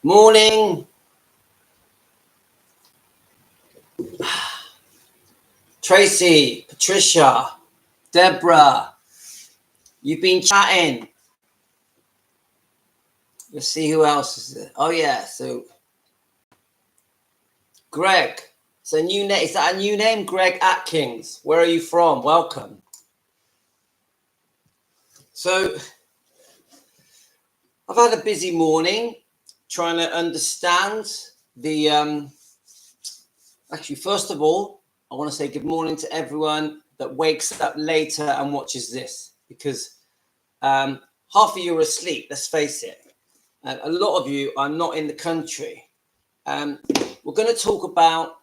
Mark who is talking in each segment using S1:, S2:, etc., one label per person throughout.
S1: Morning, Tracy, Patricia, Deborah. You've been chatting. Let's see who else is there. Oh yeah, so Greg. It's a new name. Is that a new name? Greg Atkins. Where are you from? Welcome. So I've had a busy morning trying to understand the actually, first of all, I want to say good morning to everyone that wakes up later and watches this, because half of you are asleep, let's face it. A lot of you are not in the country. We're going to talk about,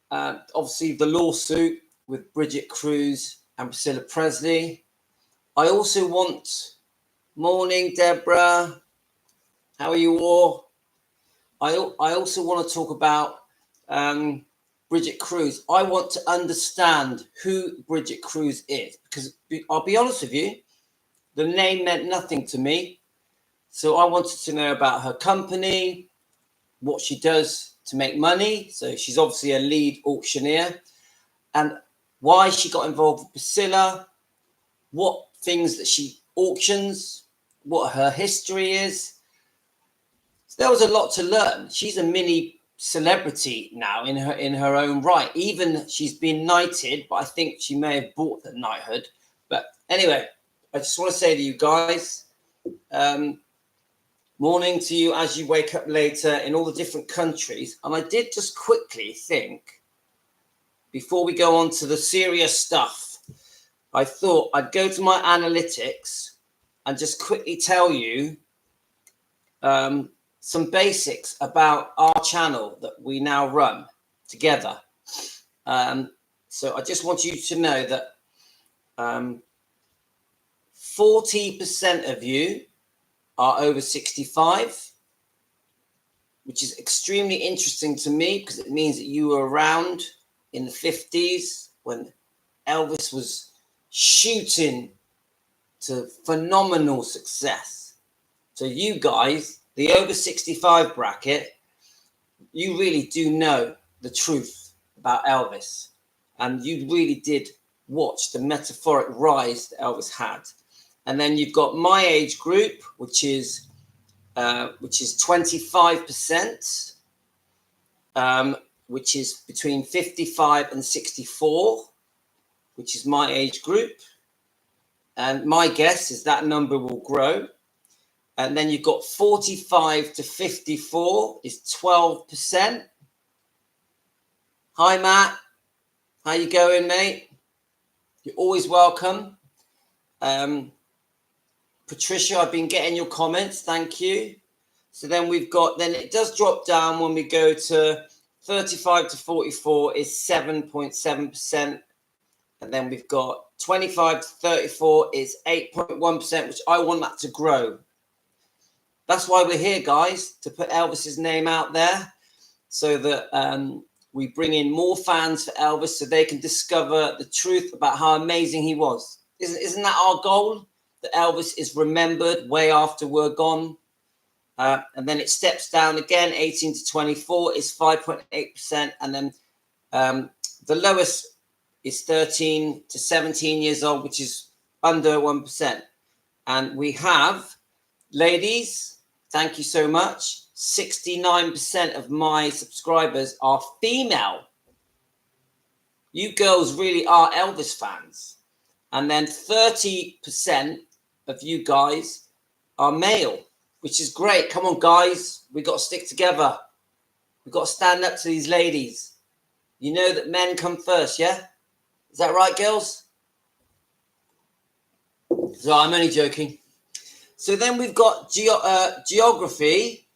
S1: obviously, the lawsuit with Bridget, Cruz and Priscilla Presley. I also want... Morning, Deborah. How are you all? I also want to talk about Bridget Cruz. I want to understand who Bridget Cruz is, because I'll be honest with you, the name meant nothing to me. So I wanted to know about her company, what she does to make money. So she's obviously a lead auctioneer, and why she got involved with Priscilla, what things that she auctions, what her history is. So there was a lot to learn. She's a mini celebrity now in her own right. Even she's been knighted, but I think she may have bought the knighthood. But anyway, I just want to say to you guys, morning to you as you wake up later in all the different countries. And I did just quickly think, before we go on to the serious stuff, I thought I'd go to my analytics and just quickly tell you some basics about our channel that we now run together. So I just want you to know that 40% of you are over 65, which is extremely interesting to me, because it means that you were around in the 50s when Elvis was shooting to phenomenal success. So you guys, the over 65 bracket, you really do know the truth about Elvis, and you really did watch the meteoric rise that Elvis had. And then you've got my age group, which is 25%, which is between 55 and 64, which is my age group. And my guess is that number will grow. And then you've got 45 to 54 is 12%. Hi, Matt. How you going, mate? You're always welcome. Patricia, I've been getting your comments. Thank you. So then we've got, then it does drop down when we go to 35 to 44 is 7.7%. And then we've got 25 to 34 is 8.1%, which I want that to grow. That's why we're here, guys, to put Elvis's name out there, so that we bring in more fans for Elvis so they can discover the truth about how amazing he was. Isn't that our goal? That Elvis is remembered way after we're gone. And then it steps down again, 18 to 24 is 5.8%. And then the lowest is 13 to 17 years old, which is under 1%. And we have, ladies, thank you so much. 69% of my subscribers are female. You girls really are Elvis fans. And then 30% of you guys are male, which is great. Come on, guys. We got to stick together. We've got to stand up to these ladies. You know that men come first, yeah? Is that right, girls? So I'm only joking. So then we've got geography,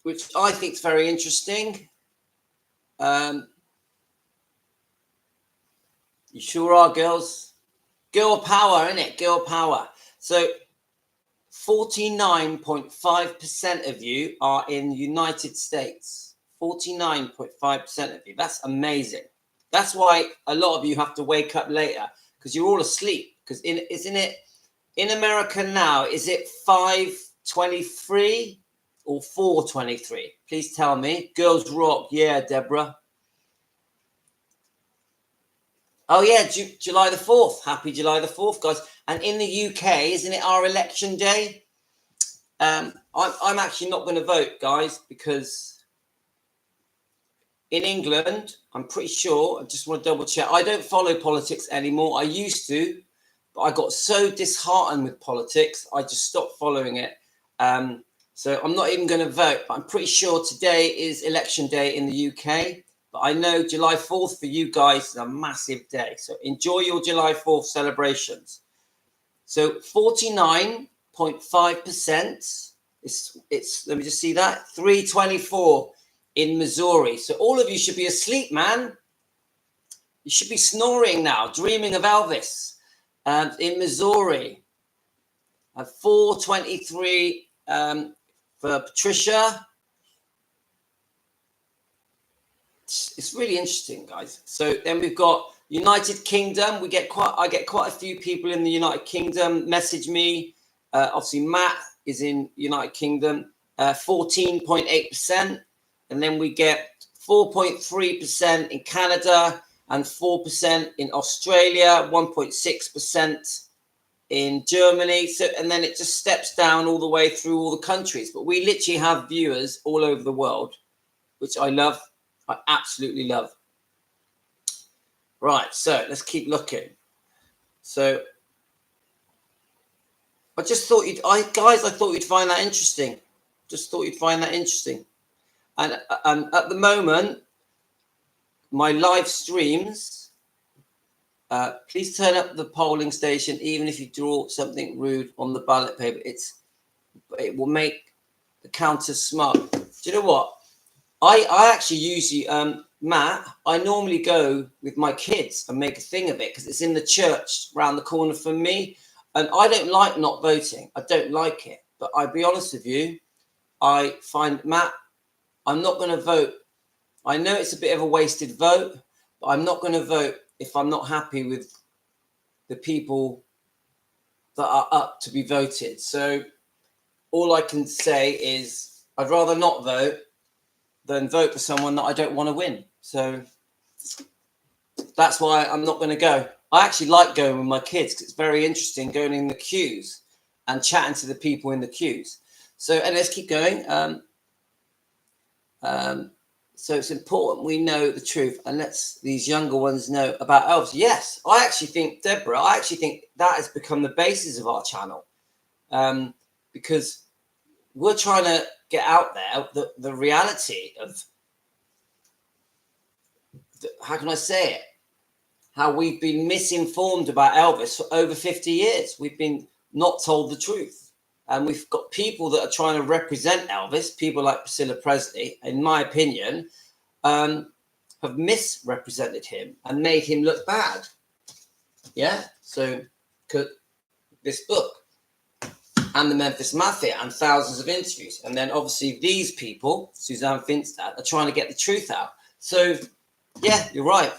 S1: which I think is very interesting. You sure are, girls. Girl power, innit? Girl power. So 49.5% of you are in the United States. 49.5% of you. That's amazing. That's why a lot of you have to wake up later, because you're all asleep. Because isn't it in America now? Is it 5 23 or 423? Please tell me. Girls rock. Yeah, Deborah. Oh, yeah, July the 4th. Happy July the 4th, guys. And in the UK, isn't it our election day? I'm actually not going to vote, guys, because in England, I'm pretty sure, I just want to double check, I don't follow politics anymore. I used to, but I got so disheartened with politics, I just stopped following it. So I'm not even going to vote, but I'm pretty sure today is election day in the UK. But I know July 4th for you guys is a massive day. So enjoy your July 4th celebrations. So 49.5%. It's let me just see that. 324 in Missouri. So all of you should be asleep, man. You should be snoring now, dreaming of Elvis. In Missouri. 423 for Patricia. It's really interesting, guys. So then we've got United Kingdom. I get quite a few people in the United Kingdom message me. Obviously, Matt is in United Kingdom, 14.8%. And then we get 4.3% in Canada and 4% in Australia, 1.6% in Germany. So, and then it just steps down all the way through all the countries. But we literally have viewers all over the world, which I love. I absolutely love. Right, so let's keep looking. So I just thought I thought you'd find that interesting. Just thought you'd find that interesting. And at the moment, my live streams, please turn up the polling station, even if you draw something rude on the ballot paper. It will make the counters smug. Do you know what? I actually usually, Matt, I normally go with my kids and make a thing of it because it's in the church around the corner from me. And I don't like not voting. I don't like it. But I'll be honest with you, I find, Matt, I'm not going to vote. I know it's a bit of a wasted vote, but I'm not going to vote if I'm not happy with the people that are up to be voted. So all I can say is I'd rather not vote than vote for someone that I don't want to win. So that's why I'm not going to go. I actually like going with my kids because it's very interesting going in the queues and chatting to the people in the queues. So, and let's keep going. So it's important we know the truth and let's these younger ones know about elves. Yes, I actually think, Deborah, that has become the basis of our channel, because we're trying to get out there the reality of, how can I say it? How we've been misinformed about Elvis for over 50 years. We've been not told the truth. And we've got people that are trying to represent Elvis, people like Priscilla Presley, in my opinion, have misrepresented him and made him look bad. Yeah? So this book and the Memphis Mafia and thousands of interviews. And then obviously these people, Suzanne Finstad, are trying to get the truth out. So, yeah, you're right.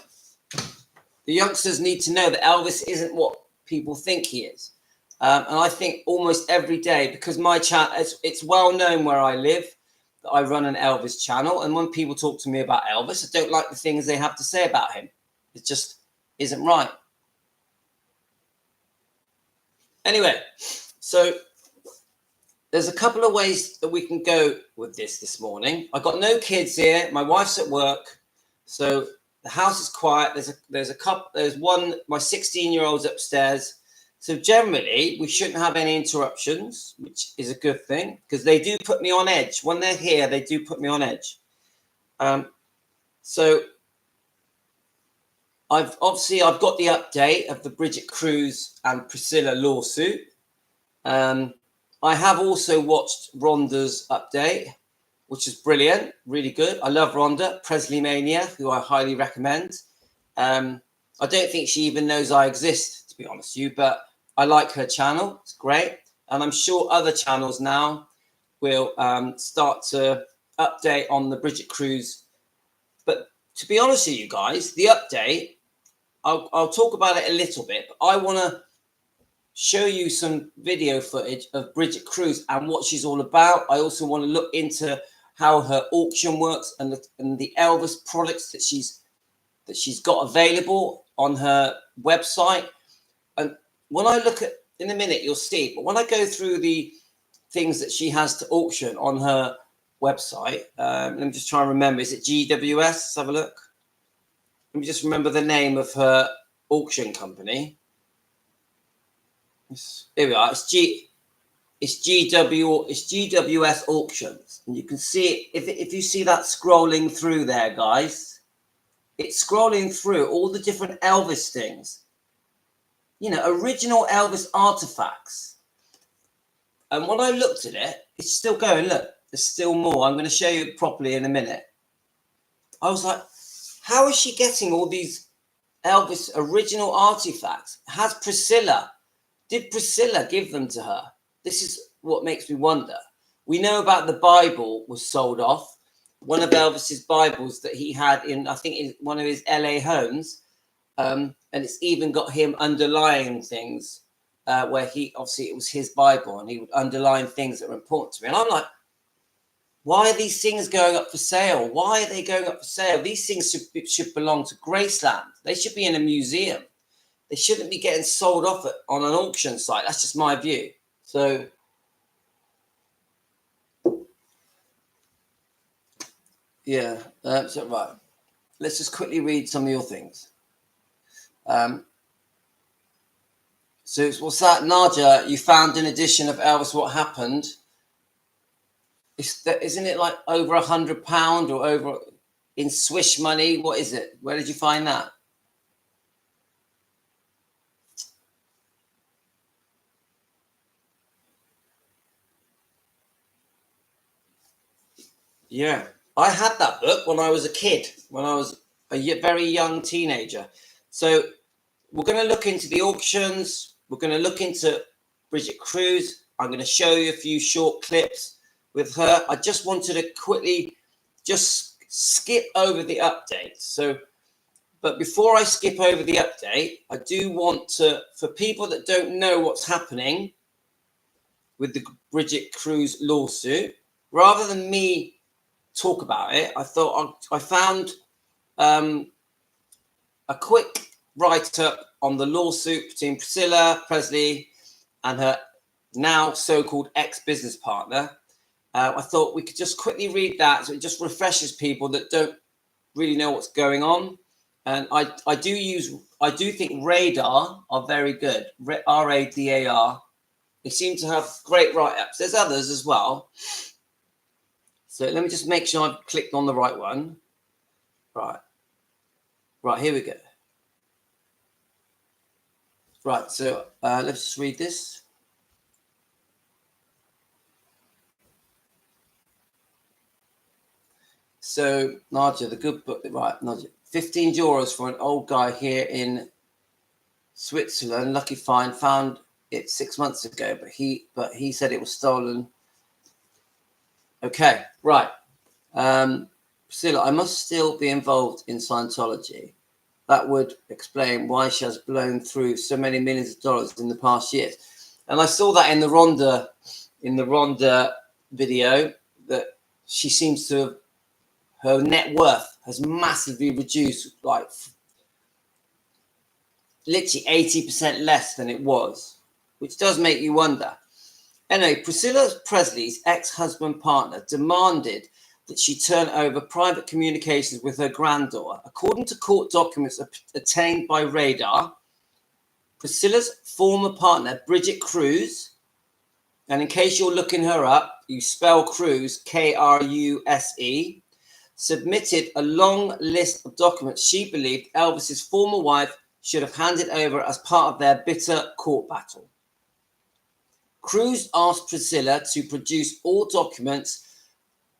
S1: The youngsters need to know that Elvis isn't what people think he is. And I think almost every day, because my channel, it's well known where I live, that I run an Elvis channel. And when people talk to me about Elvis, I don't like the things they have to say about him. It just isn't right. Anyway, so there's a couple of ways that we can go with this morning. I've got no kids here. My wife's at work. So the house is quiet. There's one, my 16-year-old's upstairs. So generally, we shouldn't have any interruptions, which is a good thing because they do put me on edge. When they're here, they do put me on edge. So I've got the update of the Bridget, Cruz and Priscilla lawsuit. I have also watched Rhonda's update, which is brilliant, really good. I love Rhonda, Presley Mania, who I highly recommend. I don't think she even knows I exist, to be honest with you, but I like her channel. It's great. And I'm sure other channels now will start to update on the Bridget Cruz. But to be honest with you guys, the update, I'll talk about it a little bit, but I want to show you some video footage of Bridget Cruz and what she's all about. I also want to look into how her auction works and the Elvis products that she's got available on her website. And when I look at, in a minute, you'll see, but when I go through the things that she has to auction on her website, let me just try and remember, is it GWS? Let's have a look. Let me just remember the name of her auction company. Here we are. It's GWS Auctions, and you can see it if you see that scrolling through there, guys. It's scrolling through all the different Elvis things, you know, original Elvis artifacts. And when I looked at it, it's still going. Look, there's still more. I'm going to show you properly in a minute. I was like, how is she getting all these Elvis original artifacts? Did Priscilla give them to her? This is what makes me wonder. We know about the Bible was sold off. One of Elvis's Bibles that he had in, I think, in one of his LA homes. And it's even got him underlying things where he, obviously it was his Bible and he would underline things that were important to me. And I'm like, why are these things going up for sale? Why are they going up for sale? These things should belong to Graceland. They should be in a museum. They shouldn't be getting sold off on an auction site. That's just my view. So, yeah. So, right. Let's just quickly read some of your things. So, what's that? Nadia, you found an edition of Elvis What Happened. Isn't it like over £100 or over in Swiss money? What is it? Where did you find that? Yeah, I had that book when I was a kid, when I was a very young teenager. So we're going to look into the auctions. We're going to look into Bridget Cruz. I'm going to show you a few short clips with her. I just wanted to quickly just skip over the update. So, but before I skip over the update, I do want to, for people that don't know what's happening with the Bridget Cruz lawsuit, rather than me talk about it, I thought I found a quick write-up on the lawsuit between Priscilla, Presley, and her now so-called ex-business partner. I thought we could just quickly read that, so it just refreshes people that don't really know what's going on. And I do think Radar are very good. RADAR. They seem to have great write-ups. There's others as well. So let me just make sure I've clicked on the right one. Right, here we go. Right, so let's just read this. So, Nadia, the good book, right, Nadia. 15 euros for an old guy here in Switzerland. Lucky find, found it 6 months ago, but he said it was stolen. Okay, right. Priscilla, I must still be involved in Scientology. That would explain why she has blown through so many millions of dollars in the past years. And I saw that in the Rhonda video, that she seems to have, her net worth has massively reduced, like literally 80% less than it was, which does make you wonder. Anyway, Priscilla Presley's ex-husband partner demanded that she turn over private communications with her granddaughter. According to court documents obtained by Radar, Priscilla's former partner, Bridget Cruz, and in case you're looking her up, you spell Cruz, Kruse, submitted a long list of documents she believed Elvis's former wife should have handed over as part of their bitter court battle. Cruz asked Priscilla to produce all documents,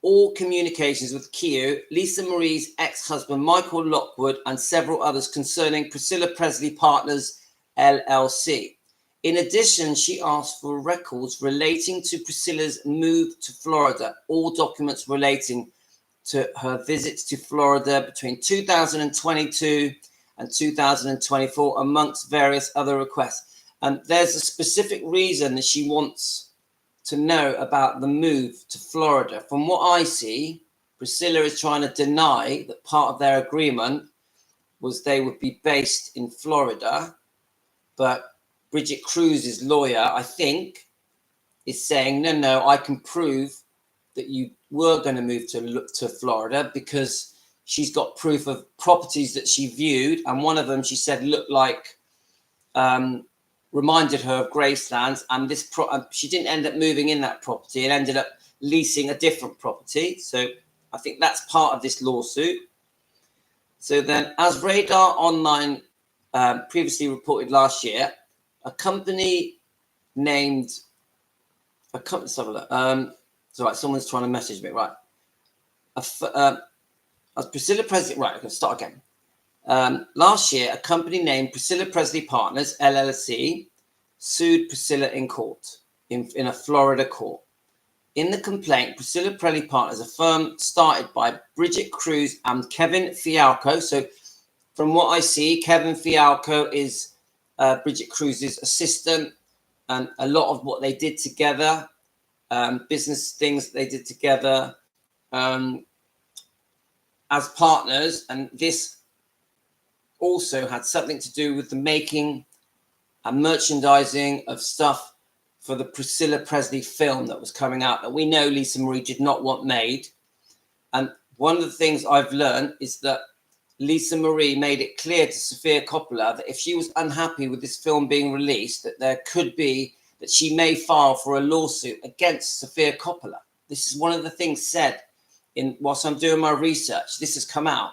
S1: all communications with Q, Lisa Marie's ex-husband Michael Lockwood, and several others concerning Priscilla Presley Partners LLC. In addition, she asked for records relating to Priscilla's move to Florida, all documents relating to her visits to Florida between 2022 and 2024, amongst various other requests. And there's a specific reason that she wants to know about the move to Florida. From what I see, Priscilla is trying to deny that part of their agreement was they would be based in Florida. But Bridget Cruz's lawyer, I think, is saying, no, I can prove that you were going to move to Florida because she's got proof of properties that she viewed. And one of them, she said, looked like, reminded her of Graceland's. And this she didn't end up moving in that property and ended up leasing a different property. So I think that's part of this lawsuit. So then, as Radar Online previously reported last year, a company named sorry, someone's trying to message me. Right, as Priscilla Presley. Right, I can start again. Last year, a company named Priscilla Presley Partners LLC sued Priscilla in court in a Florida court. In the complaint, Priscilla Presley Partners, a firm started by Brigitte, Cruz, and Kevin Fialco. So, from what I see, Kevin Fialco is Brigitte Cruz's assistant, and a lot of what they did together, business things they did together as partners, and this also had something to do with the making and merchandising of stuff for the Priscilla Presley film that was coming out that we know Lisa Marie did not want made. And one of the things I've learned is that Lisa Marie made it clear to Sofia Coppola that if she was unhappy with this film being released, that there could be, that she may file for a lawsuit against Sofia Coppola. This is one of the things said whilst I'm doing my research. This has come out.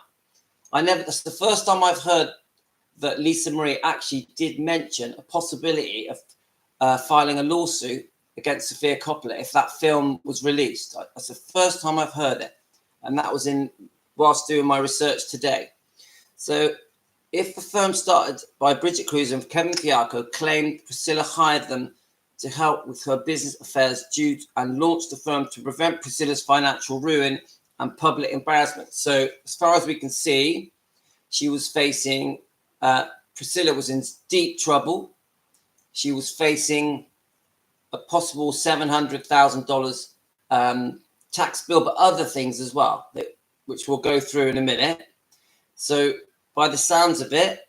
S1: That's the first time I've heard that Lisa Marie actually did mention a possibility of filing a lawsuit against Sofia Coppola if that film was released. That's the first time I've heard it. And that was whilst doing my research today. So if the firm started by Bridget Cruz and Kevin Fialco claimed Priscilla hired them to help with her business affairs and launched the firm to prevent Priscilla's financial ruin and public embarrassment. So as far as we can see, she was facing, Priscilla was in deep trouble. She was facing a possible $700,000 tax bill, but other things as well, which we'll go through in a minute. So by the sounds of it,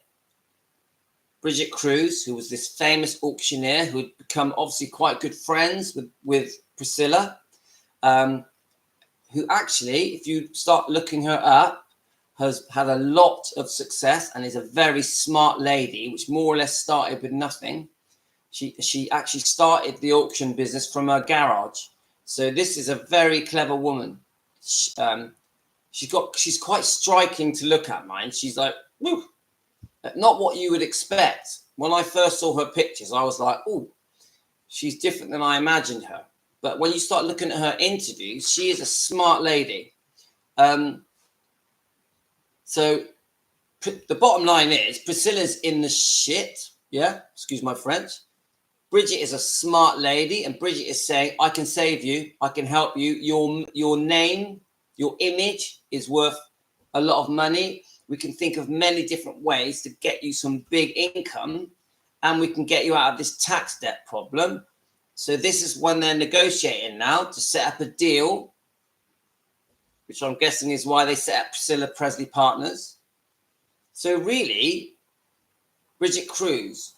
S1: Brigitte Cruz, who was this famous auctioneer who had become obviously quite good friends with Priscilla, who actually, if you start looking her up, has had a lot of success and is a very smart lady, which more or less started with nothing. She actually started the auction business from her garage. So this is a very clever woman. She's quite striking to look at, mind. She's like, woo, not what you would expect. When I first saw her pictures, I was like, oh, she's different than I imagined her. But when you start looking at her interviews, she is a smart lady. So the bottom line is Priscilla's in the shit. Yeah, excuse my French. Bridget is a smart lady, and Bridget is saying, I can save you. I can help you. Your name, your image is worth a lot of money. We can think of many different ways to get you some big income, and we can get you out of this tax debt problem. So this is when they're negotiating now to set up a deal, which I'm guessing is why they set up Priscilla Presley Partners. So really, Bridget Cruz,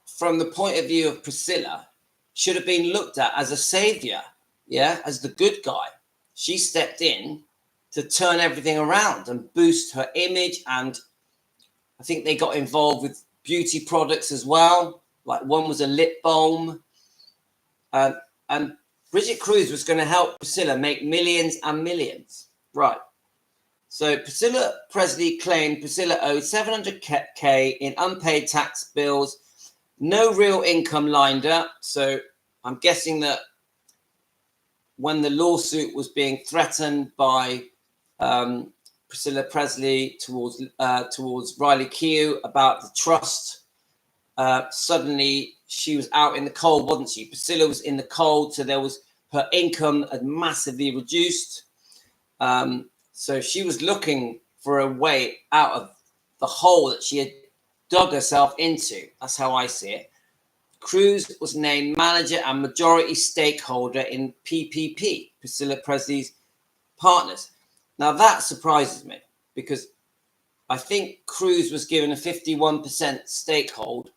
S1: from the point of view of Priscilla, should have been looked at as a savior, yeah, as the good guy. She stepped in to turn everything around and boost her image. And I think they got involved with beauty products as well. Like one was a lip balm. And Bridget Cruz was going to help Priscilla make millions and millions. Right. So Priscilla Presley claimed Priscilla owed $700K in unpaid tax bills, no real income lined up. So I'm guessing that when the lawsuit was being threatened by Priscilla Presley towards Riley Keough about the trust, suddenly she was out in the cold, wasn't she? Priscilla was in the cold, so her income had massively reduced. So she was looking for a way out of the hole that she had dug herself into. That's how I see it. Cruz was named manager and majority stakeholder in PPP, Priscilla Presley's partners. Now that surprises me because I think Cruz was given a 51% stakehold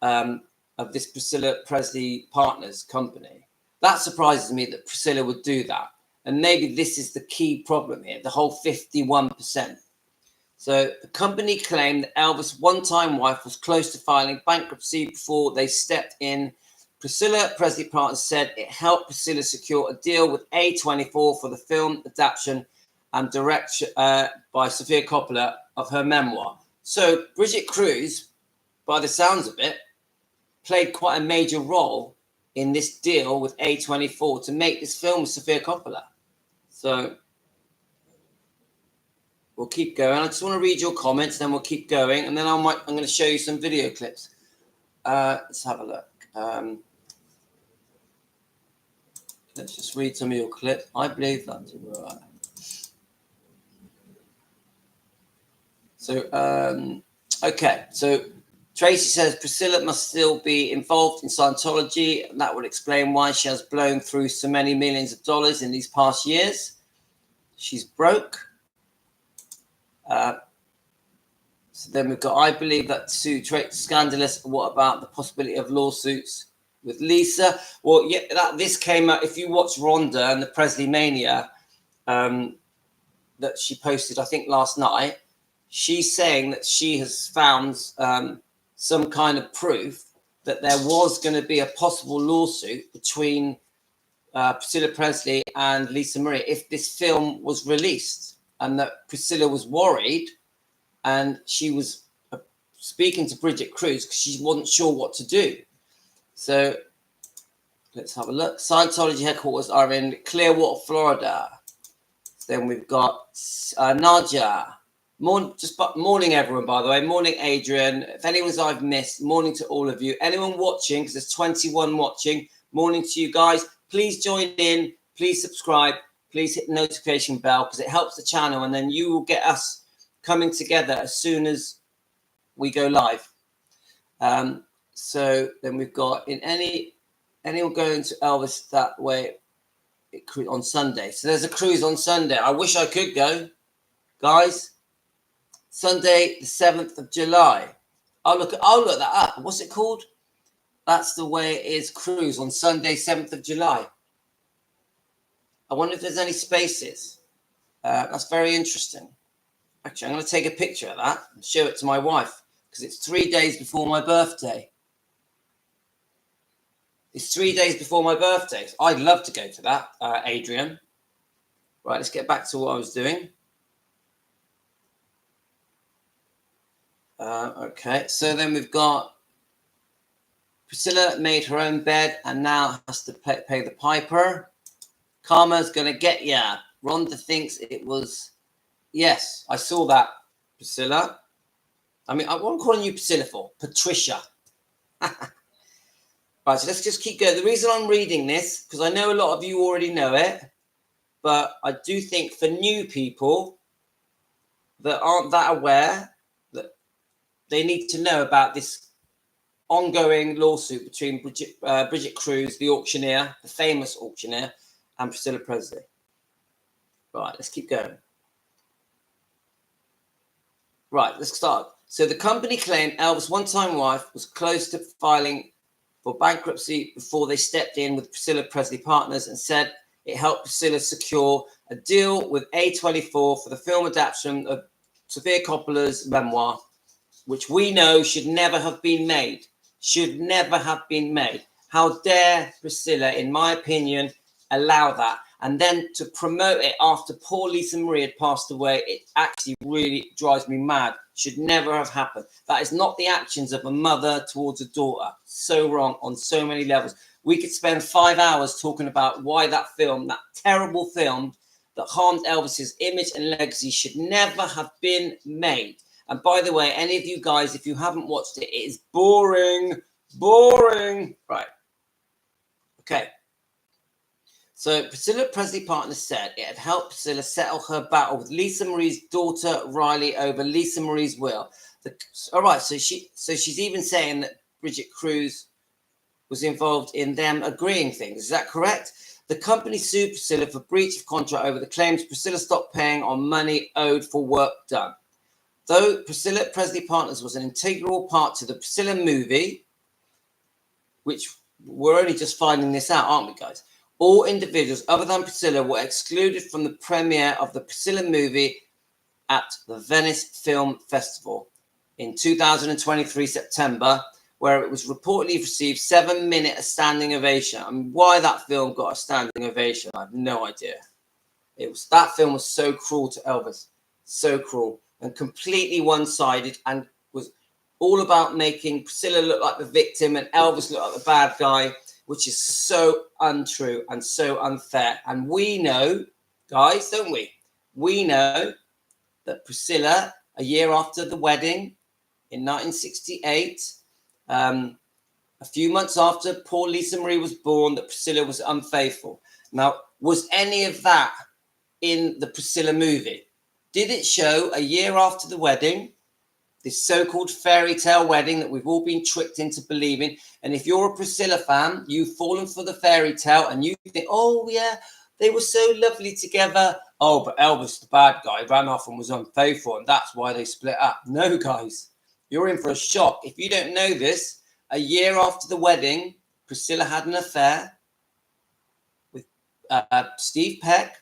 S1: of this Priscilla Presley partners company. That surprises me that Priscilla would do that. And maybe this is the key problem here, the whole 51%. So the company claimed that Elvis' one-time wife was close to filing bankruptcy before they stepped in. Priscilla Presley Partners said it helped Priscilla secure a deal with A24 for the film adaptation and direction by Sofia Coppola of her memoir. So Bridget Cruz, by the sounds of it, played quite a major role in this deal with A24 to make this film with Sofia Coppola. So we'll keep going. I just want to read your comments, then we'll keep going, and then I'm going to show you some video clips. Let's have a look. Let's just read some of your clips. I believe that's right. So, okay. So Tracy says Priscilla must still be involved in Scientology, and that would explain why she has blown through so many millions of dollars in these past years. She's broke. So then we've got, I believe that Sue scandalous. What about the possibility of lawsuits with Lisa? Well, yeah, this came out. If you watch Rhonda and the Presley Mania that she posted, I think last night, she's saying that she has found some kind of proof that there was going to be a possible lawsuit between Priscilla Presley and Lisa Marie if this film was released, and that Priscilla was worried and she was speaking to Bridget Cruz because she wasn't sure what to do. So let's have a look. Scientology headquarters are in Clearwater, Florida. So then we've got Nadia. Morning, everyone, by the way. Morning, Adrian. If anyone's I've missed, morning to all of you. Anyone watching, because there's 21 watching, morning to you guys. Please join in. Please subscribe. Please hit the notification bell because it helps the channel, and then you will get us coming together as soon as we go live. So then we've got anyone going to Elvis that way on Sunday. So there's a cruise on Sunday. I wish I could go, guys. Sunday, the 7th of July. I'll look that up. What's it called? That's the way it is. Cruise on Sunday, 7th of July. I wonder if there's any spaces. That's very interesting. Actually, I'm going to take a picture of that and show it to my wife because it's 3 days before my birthday. It's 3 days before my birthday. I'd love to go to that, Adrian. Right, let's get back to what I was doing. Okay, so then we've got Priscilla made her own bed and now has to pay the piper. Karma's going to get ya. Rhonda thinks it was... Yes, I saw that, Priscilla. I mean, what I'm calling you Priscilla for? Patricia. Right, so let's just keep going. The reason I'm reading this, because I know a lot of you already know it, but I do think for new people that aren't that aware, that they need to know about this ongoing lawsuit between Bridget Cruz, the auctioneer, the famous auctioneer, and Priscilla Presley. Right, let's keep going. Right, let's start. So the company claimed Elvis' one-time wife was close to filing for bankruptcy before they stepped in with Priscilla Presley Partners and said it helped Priscilla secure a deal with A24 for the film adaptation of Sofia Coppola's memoir, which we know should never have been made. Should never have been made. How dare Priscilla, in my opinion, allow that? And then to promote it after poor Lisa Marie had passed away, it actually really drives me mad. Should never have happened. That is not the actions of a mother towards a daughter. So wrong on so many levels. We could spend 5 hours talking about why that film, that terrible film that harmed Elvis's image and legacy, should never have been made. And by the way, any of you guys, if you haven't watched it, it is boring. Boring. Right. Okay. So Priscilla Presley Partners said it had helped Priscilla settle her battle with Lisa Marie's daughter Riley over Lisa Marie's will. All right, so she's even saying that Bridget Cruz was involved in them agreeing things. Is that correct? The company sued Priscilla for breach of contract over the claims Priscilla stopped paying on money owed for work done. Though Priscilla Presley Partners was an integral part to the Priscilla movie, which we're only just finding this out, aren't we, guys? All individuals other than Priscilla were excluded from the premiere of the Priscilla movie at the Venice Film Festival in 2023 September, where it was reportedly received 7-minute standing ovation. I mean, why that film got a standing ovation, I have no idea. That film was so cruel to Elvis, so cruel, and completely one-sided, and was all about making Priscilla look like the victim and Elvis look like the bad guy, which is so untrue and so unfair. And we know, guys, don't we? We know that Priscilla, a year after the wedding in 1968, a few months after poor Lisa Marie was born, that Priscilla was unfaithful. Now, was any of that in the Priscilla movie? Did it show a year after the wedding, this so-called fairy tale wedding that we've all been tricked into believing? And if you're a Priscilla fan, you've fallen for the fairy tale and you think, oh yeah, they were so lovely together. Oh, but Elvis, the bad guy, ran off and was unfaithful, and that's why they split up. No, guys, you're in for a shock. If you don't know this, a year after the wedding, Priscilla had an affair with Steve Peck.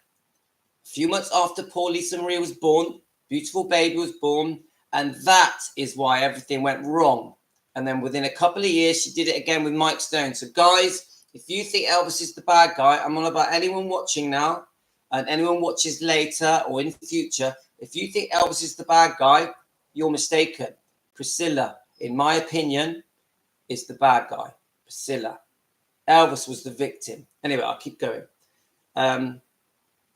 S1: A few months after poor Lisa Marie was born, beautiful baby was born, and that is why everything went wrong. And then within a couple of years, she did it again with Mike Stone. So, guys, if you think Elvis is the bad guy, I'm on about anyone watching now and anyone watches later or in the future. If you think Elvis is the bad guy, you're mistaken. Priscilla, in my opinion, is the bad guy. Priscilla. Elvis was the victim. Anyway, I'll keep going.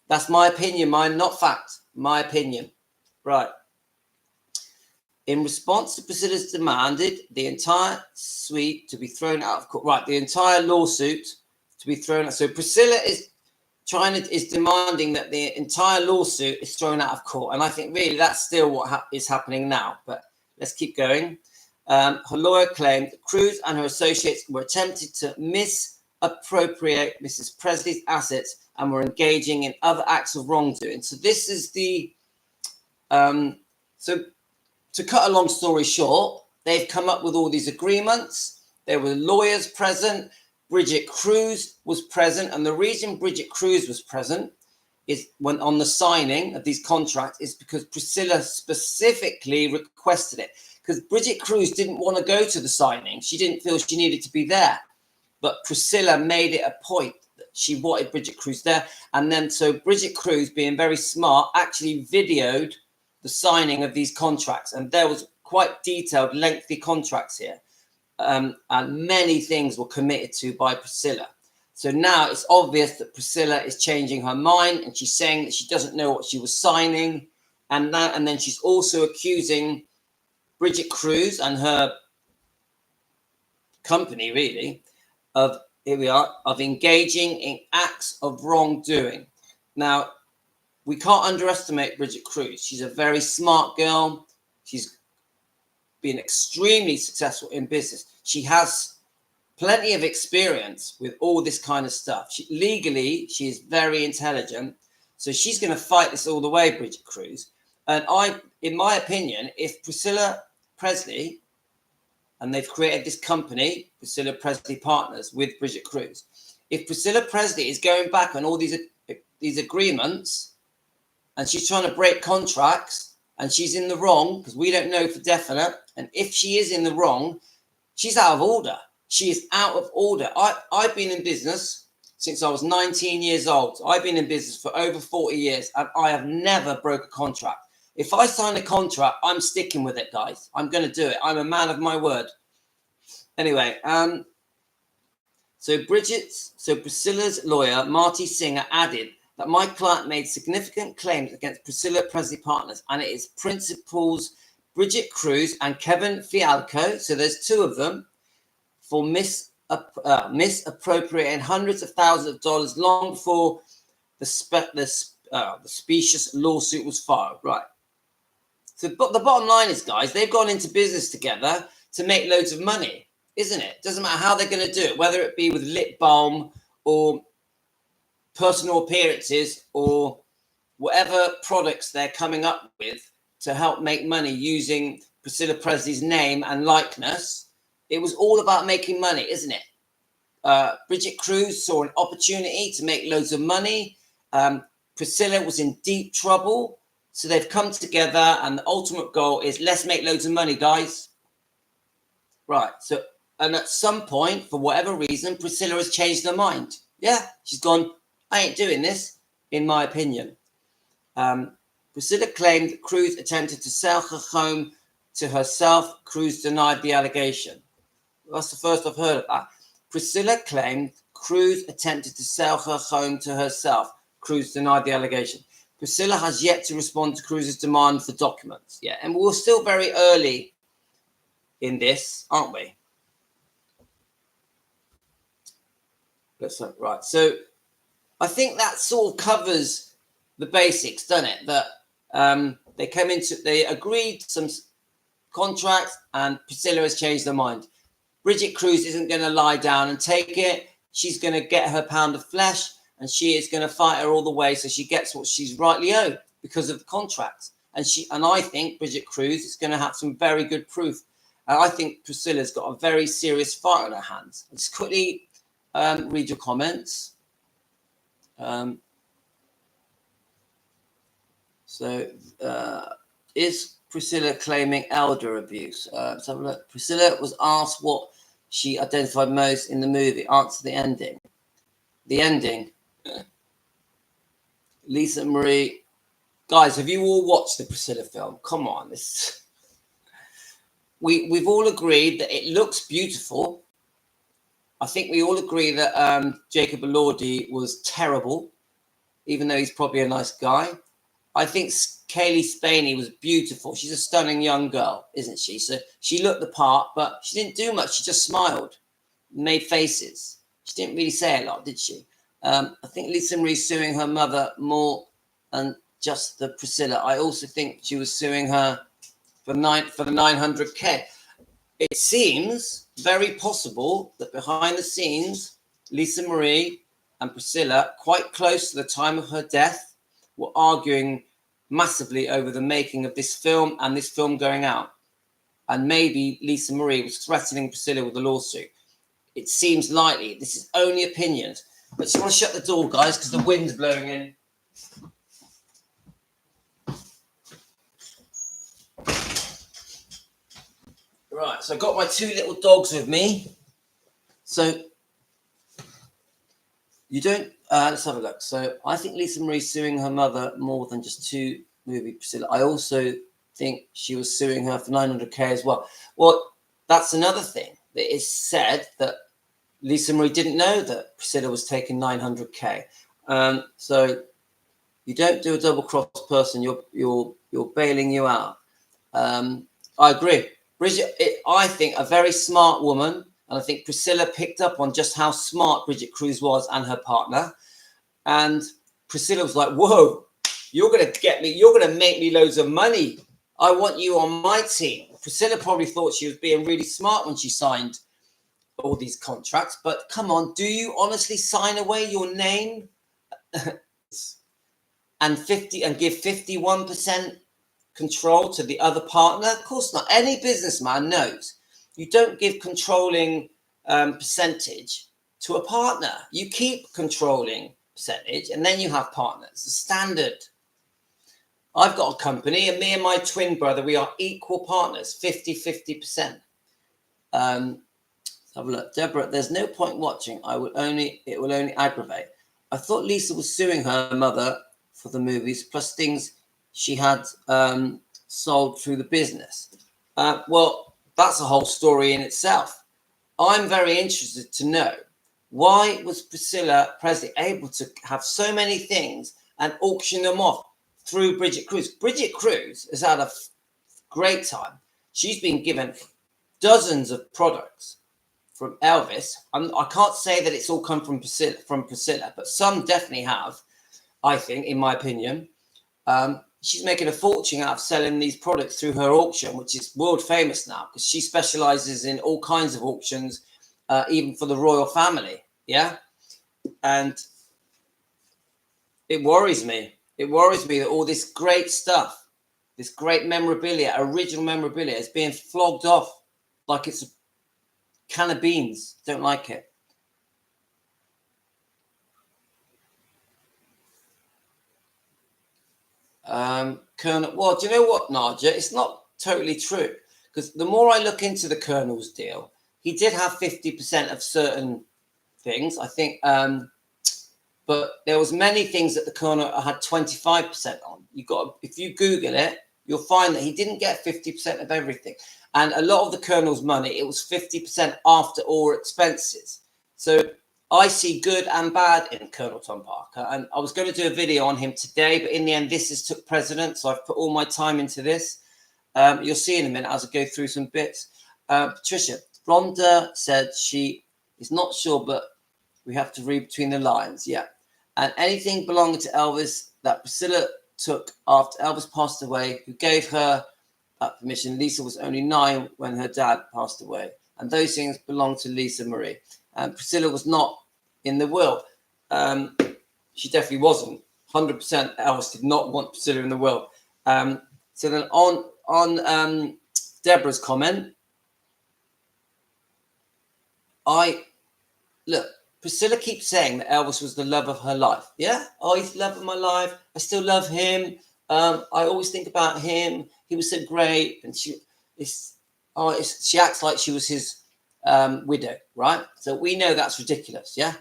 S1: That's my opinion, mine, not fact. My opinion. Right. In response to Priscilla's demanded the entire suite to be thrown out of court. Right, the entire lawsuit to be thrown out. So Priscilla is demanding that the entire lawsuit is thrown out of court. And I think really that's still what is happening now. But let's keep going. Her lawyer claimed that Cruz and her associates were attempting to misappropriate Mrs. Presley's assets and were engaging in other acts of wrongdoing. So this is the... So to cut a long story short, they've come up with all these agreements. There were lawyers present. Brigitte Cruz was present. And the reason Brigitte Cruz was present is when on the signing of these contracts is because Priscilla specifically requested it. Because Brigitte Cruz didn't want to go to the signing. She didn't feel she needed to be there. But Priscilla made it a point that she wanted Brigitte Cruz there. And then so Brigitte Cruz, being very smart, actually videoed the signing of these contracts. And there was quite detailed, lengthy contracts here. And many things were committed to by Priscilla. So now it's obvious that Priscilla is changing her mind and she's saying that she doesn't know what she was signing. And then she's also accusing Brigitte Cruz and her company, really, of engaging in acts of wrongdoing. Now, we can't underestimate Brigitte Cruz. She's a very smart girl. She's been extremely successful in business. She has plenty of experience with all this kind of stuff. Legally, she is very intelligent. So she's going to fight this all the way, Brigitte Cruz. And in my opinion, if Priscilla Presley, and they've created this company, Priscilla Presley Partners, with Brigitte Cruz. If Priscilla Presley is going back on all these agreements, and she's trying to break contracts, and she's in the wrong, because we don't know for definite, and if she is in the wrong, she's out of order. She is out of order. I've been in business since I was 19 years old. I've been in business for over 40 years, and I have never broke a contract. If I sign a contract, I'm sticking with it, guys. I'm going to do it. I'm a man of my word. Anyway, so Priscilla's lawyer, Marty Singer, added that my client made significant claims against Priscilla Presley Partners and its principals, Brigitte Cruz and Kevin Fialco, so there's two of them, for misappropriating hundreds of thousands of dollars long before the specious lawsuit was filed. Right. So but the bottom line is, guys, they've gone into business together to make loads of money. isn't it? Doesn't matter how they're going to do it, whether it be with lip balm or personal appearances or whatever products they're coming up with to help make money using Priscilla Presley's name and likeness. It was all about making money, isn't it? Bridget Cruz saw an opportunity to make loads of money. Priscilla was in deep trouble. So they've come together and the ultimate goal is let's make loads of money, guys. Right. So, and at some point, for whatever reason, Priscilla has changed her mind. Yeah, she's gone, I ain't doing this, in my opinion. Priscilla claimed that Cruz attempted to sell her home to herself. Cruz denied the allegation. That's the first I've heard of that. Priscilla claimed Cruz attempted to sell her home to herself. Cruz denied the allegation. Priscilla has yet to respond to Cruz's demand for documents. Yeah, and we're still very early in this, aren't we? Right. So I think that sort of covers the basics, doesn't it? That they agreed some contracts and Priscilla has changed her mind. Bridget Cruz isn't going to lie down and take it. She's going to get her pound of flesh and she is going to fight her all the way so she gets what she's rightly owed because of the contract. And I think Bridget Cruz is going to have some very good proof. And I think Priscilla's got a very serious fight on her hands. Let's quickly read your comments. Is Priscilla claiming elder abuse? Let's have a look. Priscilla was asked what she identified most in the movie. Answer the ending. The ending. Lisa Marie. Guys, have you all watched the Priscilla film? Come on. We've all agreed that it looks beautiful. I think we all agree that Jacob Elordi was terrible, even though he's probably a nice guy. I think Kaylee Spaney was beautiful. She's a stunning young girl, isn't she? So she looked the part, but she didn't do much. She just smiled, made faces. She didn't really say a lot, did she? I think Lisa Marie suing her mother more than just the Priscilla. I also think she was suing her for the 900K. It seems very possible that behind the scenes, Lisa Marie and Priscilla, quite close to the time of her death, were arguing massively over the making of this film and this film going out. And maybe Lisa Marie was threatening Priscilla with a lawsuit. It seems likely. This is only opinions. I just want to shut the door, guys, because the wind's blowing in. Right, so I've got my two little dogs with me. So you don't, let's have a look. So I think Lisa Marie suing her mother more than just two movie Priscilla. I also think she was suing her for 900K as well. Well, that's another thing that is said that Lisa Marie didn't know that Priscilla was taking 900K. So you don't do a double cross person. You're bailing you out. I agree. Bridget, I think a very smart woman. And I think Priscilla picked up on just how smart Bridget Cruz was and her partner. And Priscilla was like, whoa, you're going to get me. You're going to make me loads of money. I want you on my team. Priscilla probably thought she was being really smart when she signed all these contracts. But come on, do you honestly sign away your name and give 51% control to the other partner? Of course not. Any businessman knows. You don't give controlling percentage to a partner. You keep controlling percentage and then you have partners. The standard. I've got a company and me and my twin brother, we are equal partners, 50-50%. Have a look. Deborah, there's no point watching. It will only aggravate. I thought Lisa was suing her mother for the movies, plus things she had sold through the business. Well, that's a whole story in itself. I'm very interested to know, why was Priscilla Presley able to have so many things and auction them off through Bridget Cruz? Bridget Cruz has had a great time. She's been given dozens of products from Elvis. I can't say that it's all come from Priscilla, but some definitely have, I think, in my opinion. she's making a fortune out of selling these products through her auction, which is world famous now because she specializes in all kinds of auctions, even for the royal family. Yeah. And it worries me. It worries me that all this great stuff, this great memorabilia, original memorabilia, is being flogged off like it's a can of beans. Don't like it. Colonel, well, do you know what, Nadia? It's not totally true because the more I look into the Colonel's deal, he did have 50% of certain things, I think, but there was many things that the Colonel had 25% on. If you Google it, you'll find that he didn't get 50% of everything, and a lot of the Colonel's money, it was 50% after all expenses. So I see good and bad in Colonel Tom Parker, and I was going to do a video on him today, but in the end, this has took precedence, so I've put all my time into this. You'll see in a minute as I go through some bits. Patricia, Rhonda said she is not sure, but we have to read between the lines. Yeah. And anything belonging to Elvis that Priscilla took after Elvis passed away, who gave her that permission. Lisa was only 9 when her dad passed away. And those things belong to Lisa Marie. And Priscilla was not in the will. She definitely wasn't. 100% Elvis did not want Priscilla in the will. So then on Deborah's comment, look, Priscilla keeps saying that Elvis was the love of her life. Yeah? Oh, he's the love of my life. I still love him. I always think about him. He was so great. And she acts like she was his widow, right? So we know that's ridiculous, yeah?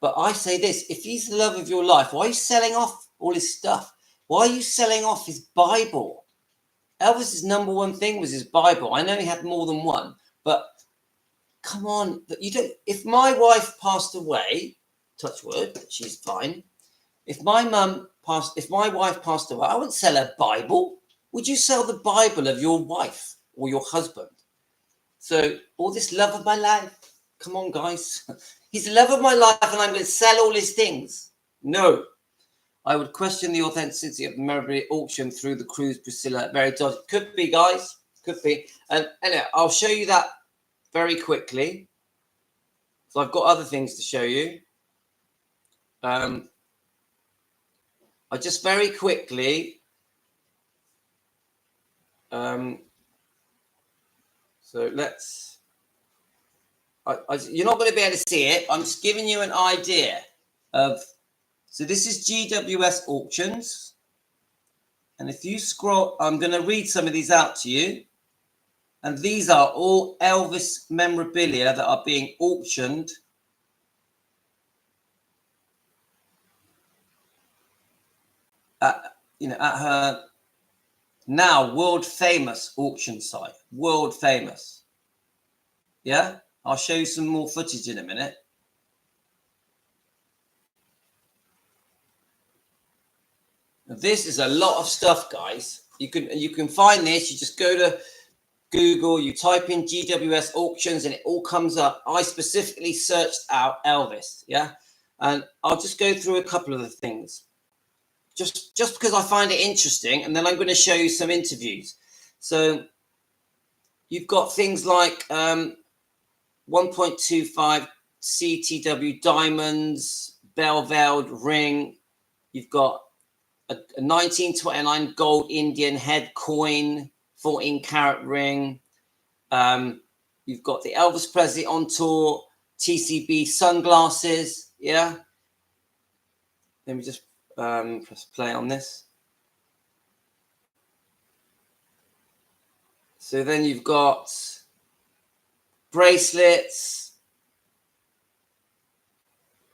S1: But I say this, if he's the love of your life, why are you selling off all his stuff? Why are you selling off his Bible? Elvis's number one thing was his Bible. I know he had more than one, but come on, if my wife passed away, touch wood, she's fine. If my wife passed away, I wouldn't sell her Bible. Would you sell the Bible of your wife or your husband? So all this love of my life, come on, guys. He's the love of my life and I'm going to sell all his things. No. I would question the authenticity of the memorabilia auction through the Cruz Priscilla. Very dodgy. Could be, guys. Could be. And anyway, I'll show you that very quickly. So I've got other things to show you. I just very quickly. So let's. You're not going to be able to see it. I'm just giving you an idea of. So this is GWS Auctions. And if you scroll, I'm going to read some of these out to you. And these are all Elvis memorabilia that are being auctioned at her now world famous auction site. World famous. Yeah, I'll show you some more footage in a minute. Now, this is a lot of stuff, guys. You can find this. You just go to Google, you type in GWS auctions and it all comes up. I specifically searched out Elvis, yeah? And I'll just go through a couple of the things. Just because I find it interesting, and then I'm going to show you some interviews. So you've got things like 1.25 CTW diamonds, Belveld ring. You've got a 1929 gold Indian head coin, 14-carat ring. You've got the Elvis Presley on tour TCB sunglasses. Yeah. Let me just press play on this. So then you've got bracelets.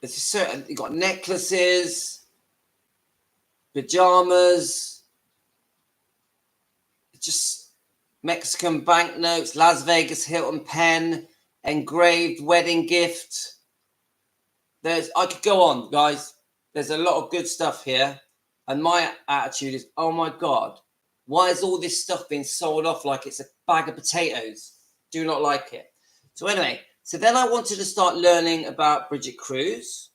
S1: It's certain. You've got necklaces, pajamas. Just Mexican banknotes, Las Vegas Hilton pen, engraved wedding gift. I could go on, guys. There's a lot of good stuff here. And my attitude is, oh my God, why is all this stuff being sold off like it's a bag of potatoes? Do not like it. So anyway, so then I wanted to start learning about Bridget Cruz,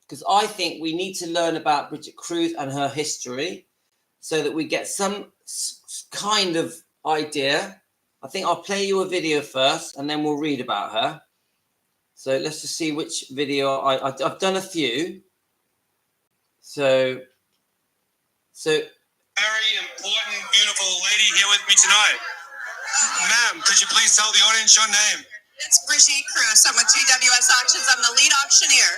S1: because I think we need to learn about Bridget Cruz and her history. so that we get some kind of idea. I think I'll play you a video first and then we'll read about her. So let's just see which video I've done a few. So
S2: very important, beautiful lady here with me tonight. Ma'am, could you please tell the audience your name?
S3: It's Brigitte Cruz. I'm with GWS Auctions. I'm the lead auctioneer.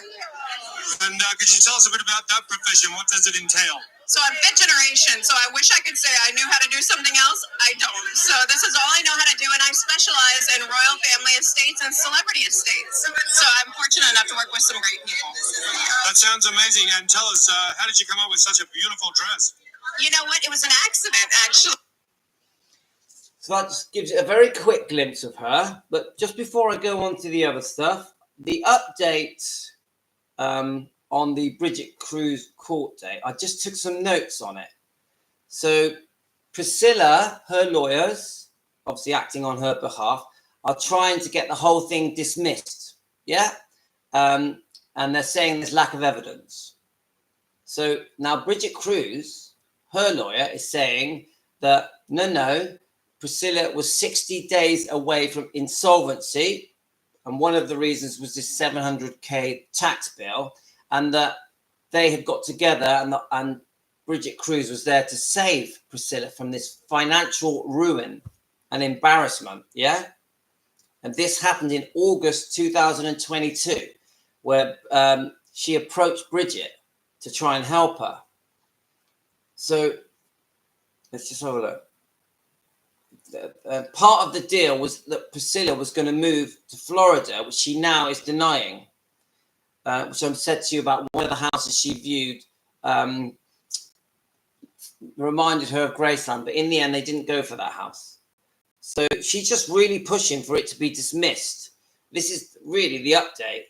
S2: And could you tell us a bit about that profession? What does it entail?
S3: So I'm fifth generation, so I wish I could say I knew how to do something else. I don't. So this is all I know how to do, and I specialize in royal family estates and celebrity estates. So I'm fortunate enough to work with some great people.
S2: That sounds amazing. And tell us, how did you come up with such a beautiful dress?
S3: You know what? It was an accident, actually.
S1: So that just gives you a very quick glimpse of her. But just before I go on to the other stuff, the update on the Bridget Cruz court date, I just took some notes on it. So Priscilla, her lawyers, obviously acting on her behalf, are trying to get the whole thing dismissed. Yeah? And they're saying there's lack of evidence. So now Bridget Cruz, her lawyer, is saying that no, Priscilla was 60 days away from insolvency, and one of the reasons was this $700K tax bill, and that they had got together, and Bridget Cruz was there to save Priscilla from this financial ruin and embarrassment, yeah? And this happened in August 2022, where she approached Bridget to try and help her. So let's just have a look. Part of the deal was that Priscilla was going to move to Florida, which she now is denying, which I've said to you about one of the houses she viewed reminded her of Graceland, but in the end they didn't go for that house. So she's just really pushing for it to be dismissed. This is really the update.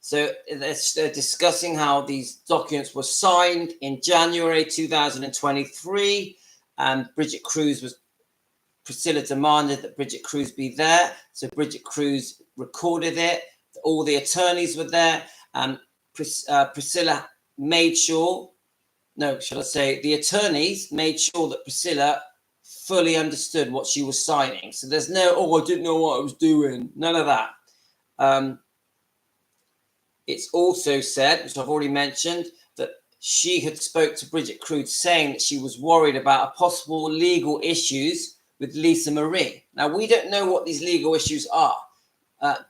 S1: So they're discussing how these documents were signed in January 2023, and Bridget Cruz Priscilla demanded that Bridget Cruz be there. So Bridget Cruz recorded it. All the attorneys were there, and Priscilla made sure, the attorneys made sure that Priscilla fully understood what she was signing. So there's no, I didn't know what I was doing. None of that. It's also said, which I've already mentioned, that she had spoke to Bridget Cruz saying that she was worried about possible legal issues with Lisa Marie. Now, we don't know what these legal issues are.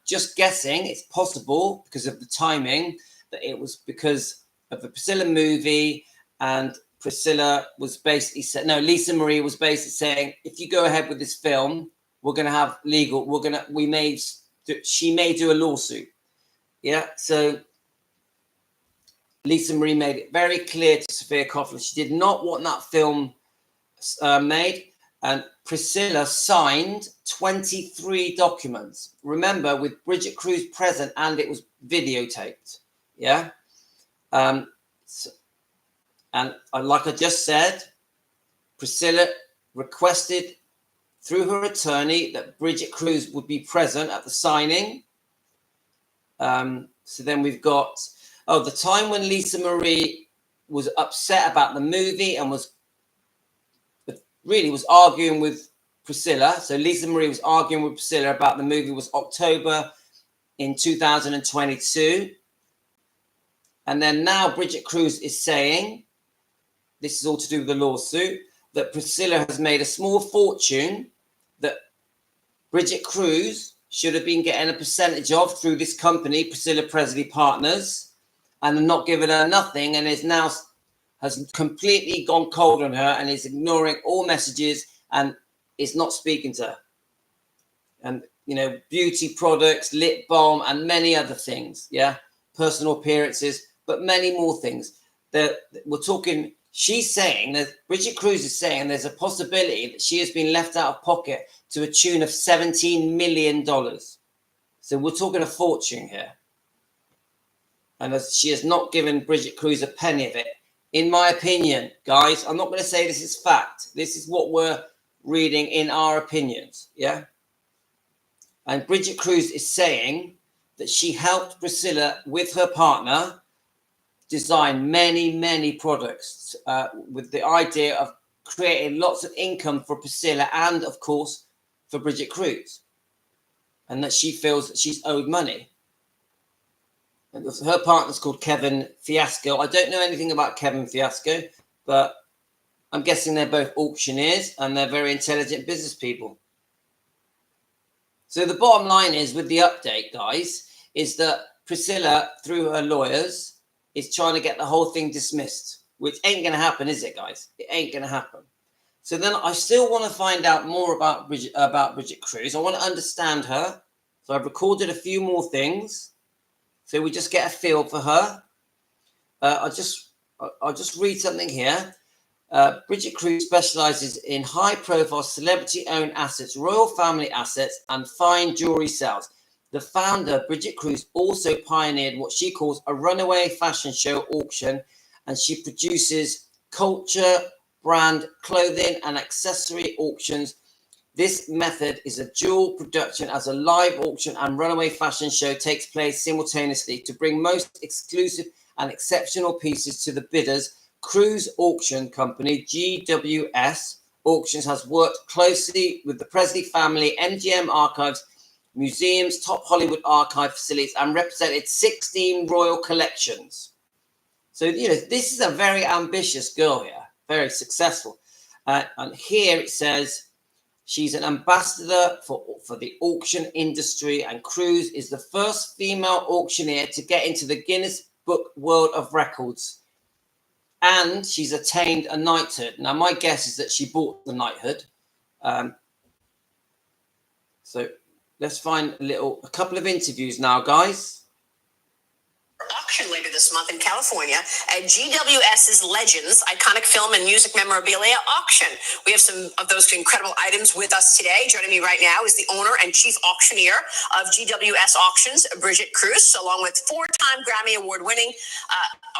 S1: Just guessing, it's possible because of the timing that it was because of the Priscilla movie, and Priscilla was basically said, Lisa Marie was basically saying, if you go ahead with this film, we're going to have legal, she may do a lawsuit. Yeah, so Lisa Marie made it very clear to Sophia Coughlin she did not want that film made, and Priscilla signed 23 documents. Remember, with Bridget Cruz present, and it was videotaped. Yeah, and like I just said, Priscilla requested through her attorney that Bridget Cruz would be present at the signing. So then we've got, the time when Lisa Marie was upset about the movie and was arguing with Priscilla. So Lisa Marie was arguing with Priscilla about the movie was October in 2022. And then now Bridget Cruz is saying, this is all to do with the lawsuit, that Priscilla has made a small fortune that Bridget Cruz should have been getting a percentage of through this company, Priscilla Presley Partners, and not given her nothing, and has completely gone cold on her and is ignoring all messages and is not speaking to her. And, beauty products, lip balm, and many other things, personal appearances, but many more things. We're talking, she's saying that Bridget Cruz is saying there's a possibility that she has been left out of pocket to a tune of $17 million. So we're talking a fortune here. And she has not given Bridget Cruz a penny of it. In my opinion, guys, I'm not going to say this is fact. This is what we're reading in our opinions, yeah? And Bridget Cruz is saying that she helped Priscilla with her partner design many products with the idea of creating lots of income for Priscilla and, of course, for Bridget Cruz, and that she feels that she's owed money. And her partner's called Kevin Fiasco. I don't know anything about Kevin Fiasco, but I'm guessing they're both auctioneers and they're very intelligent business people. So the bottom line is, with the update, guys, is that Priscilla, through her lawyers, is trying to get the whole thing dismissed, which ain't going to happen, is it, guys? It ain't going to happen. So then I still want to find out more about Bridget Cruz. I want to understand her. So I've recorded a few more things, so we just get a feel for her. I'll just read something here. Bridget Cruz specializes in high-profile celebrity-owned assets, royal family assets, and fine jewelry sales. The founder, Bridget Cruz, also pioneered what she calls a runaway fashion show auction, and she produces culture, brand, clothing, and accessory auctions. This method is a dual production, as a live auction and runaway fashion show takes place simultaneously to bring most exclusive and exceptional pieces to the bidders. Cruz Auction Company, GWS Auctions, has worked closely with the Presley family, MGM Archives, museums, top Hollywood archive facilities, and represented 16 royal collections. So, this is a very ambitious girl here, very successful. And here it says she's an ambassador for the auction industry, and Cruz is the first female auctioneer to get into the Guinness Book World of Records. And she's attained a knighthood. Now, my guess is that she bought the knighthood. So let's find a couple of interviews now, guys.
S4: Auction later this month in California at GWS's Legends Iconic Film and Music Memorabilia Auction. We have some of those incredible items with us today. Joining me right now is the owner and chief auctioneer of GWS Auctions, Brigitte Cruz, along with four-time Grammy Award-winning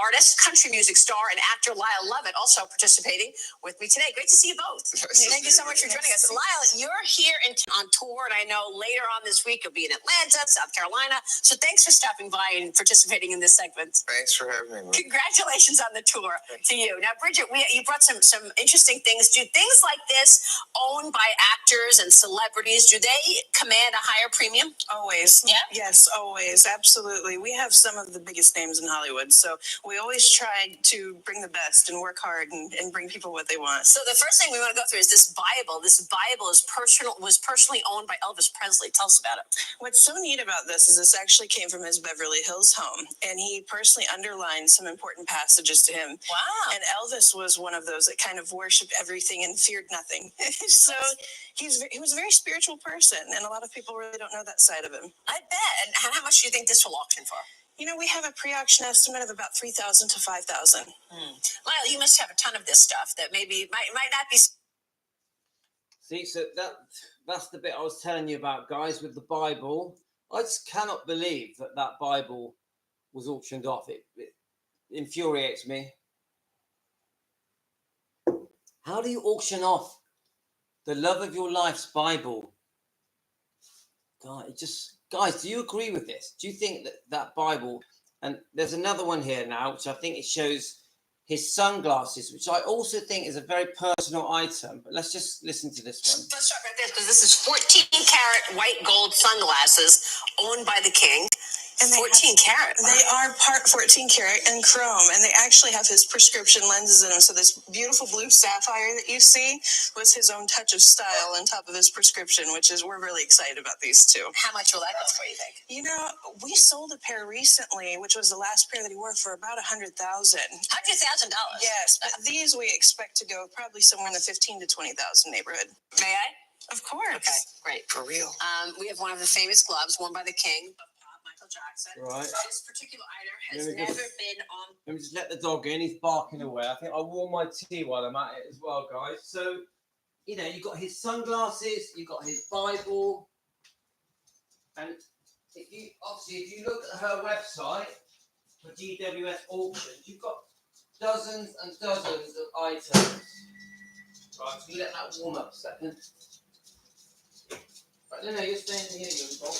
S4: artist, country music star, and actor Lyle Lovett, also participating with me today. Great to see you both. Thank you so much for joining us. Lyle, you're here on tour, and I know later on this week you'll be in Atlanta, South Carolina. So thanks for stopping by and participating in this segment.
S2: Thanks for having me.
S4: Congratulations on the tour to you. Now, Bridget, you brought some interesting things. Do things like this, owned by actors and celebrities, do they command a higher premium?
S5: Always.
S4: Yeah?
S5: Yes, always. Absolutely. We have some of the biggest names in Hollywood, so we always try to bring the best and work hard and bring people what they want.
S4: So the first thing we want to go through is this Bible. This Bible was personally owned by Elvis Presley. Tell us about it.
S5: What's so neat about this is this actually came from his Beverly Hills home, and he personally underlined some important passages to him.
S4: Wow.
S5: And Elvis was one of those that kind of worshiped everything and feared nothing. So he was a very spiritual person, and a lot of people really don't know that side of him.
S4: I bet. And how much do you think this will auction for?
S5: We have a pre-auction estimate of about $3,000 to $5,000.
S4: Lyle, you must have a ton of this stuff that maybe might not be.
S1: See, so that's the bit I was telling you about, guys, with the Bible. I just cannot believe that Bible was auctioned off. It infuriates me. How do you auction off the love of your life's Bible? God, guys, do you agree with this? Do you think that Bible, and there's another one here now, which I think it shows his sunglasses, which I also think is a very personal item. But let's just listen to this one.
S4: Let's start right there, because this is 14-karat white gold sunglasses owned by the king.
S5: And
S4: 14 karat.
S5: They are part 14 karat and chrome, and they actually have his prescription lenses in them. So this beautiful blue sapphire that you see was his own touch of style on top of his prescription, we're really excited about these two.
S4: How much will that go for, you think?
S5: We sold a pair recently, which was the last pair that he wore, for about $100,000.
S4: $100,000.
S5: Yes, but these we expect to go probably somewhere in the $15,000 to $20,000 neighborhood.
S4: May I?
S5: Of course.
S4: Okay, great.
S2: For real.
S4: We have one of the famous gloves worn by the king. Jackson.
S1: Right.
S4: This particular item has never been on.
S1: Let me just let the dog in. He's barking away. I think I warm my tea while I'm at it as well, guys. So, you've got his sunglasses, you've got his Bible, and if you look at her website for GWS Auctions, you've got dozens and dozens of items. Right, so you let that warm up a second. Right, no, you're staying here, you Bob.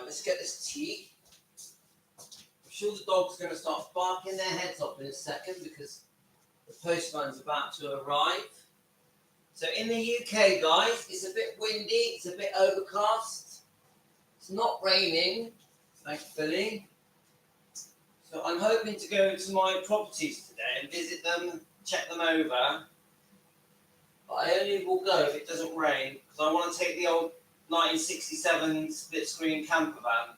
S1: let's get this tea. I'm sure the dog's going to start barking their heads off in a second because the postman's about to arrive. So in the UK, guys, it's a bit windy, it's a bit overcast. It's not raining, thankfully. So I'm hoping to go to my properties today and visit them, check them over. But I only will go if it doesn't rain because I want to take the old 1967 split screen camper van.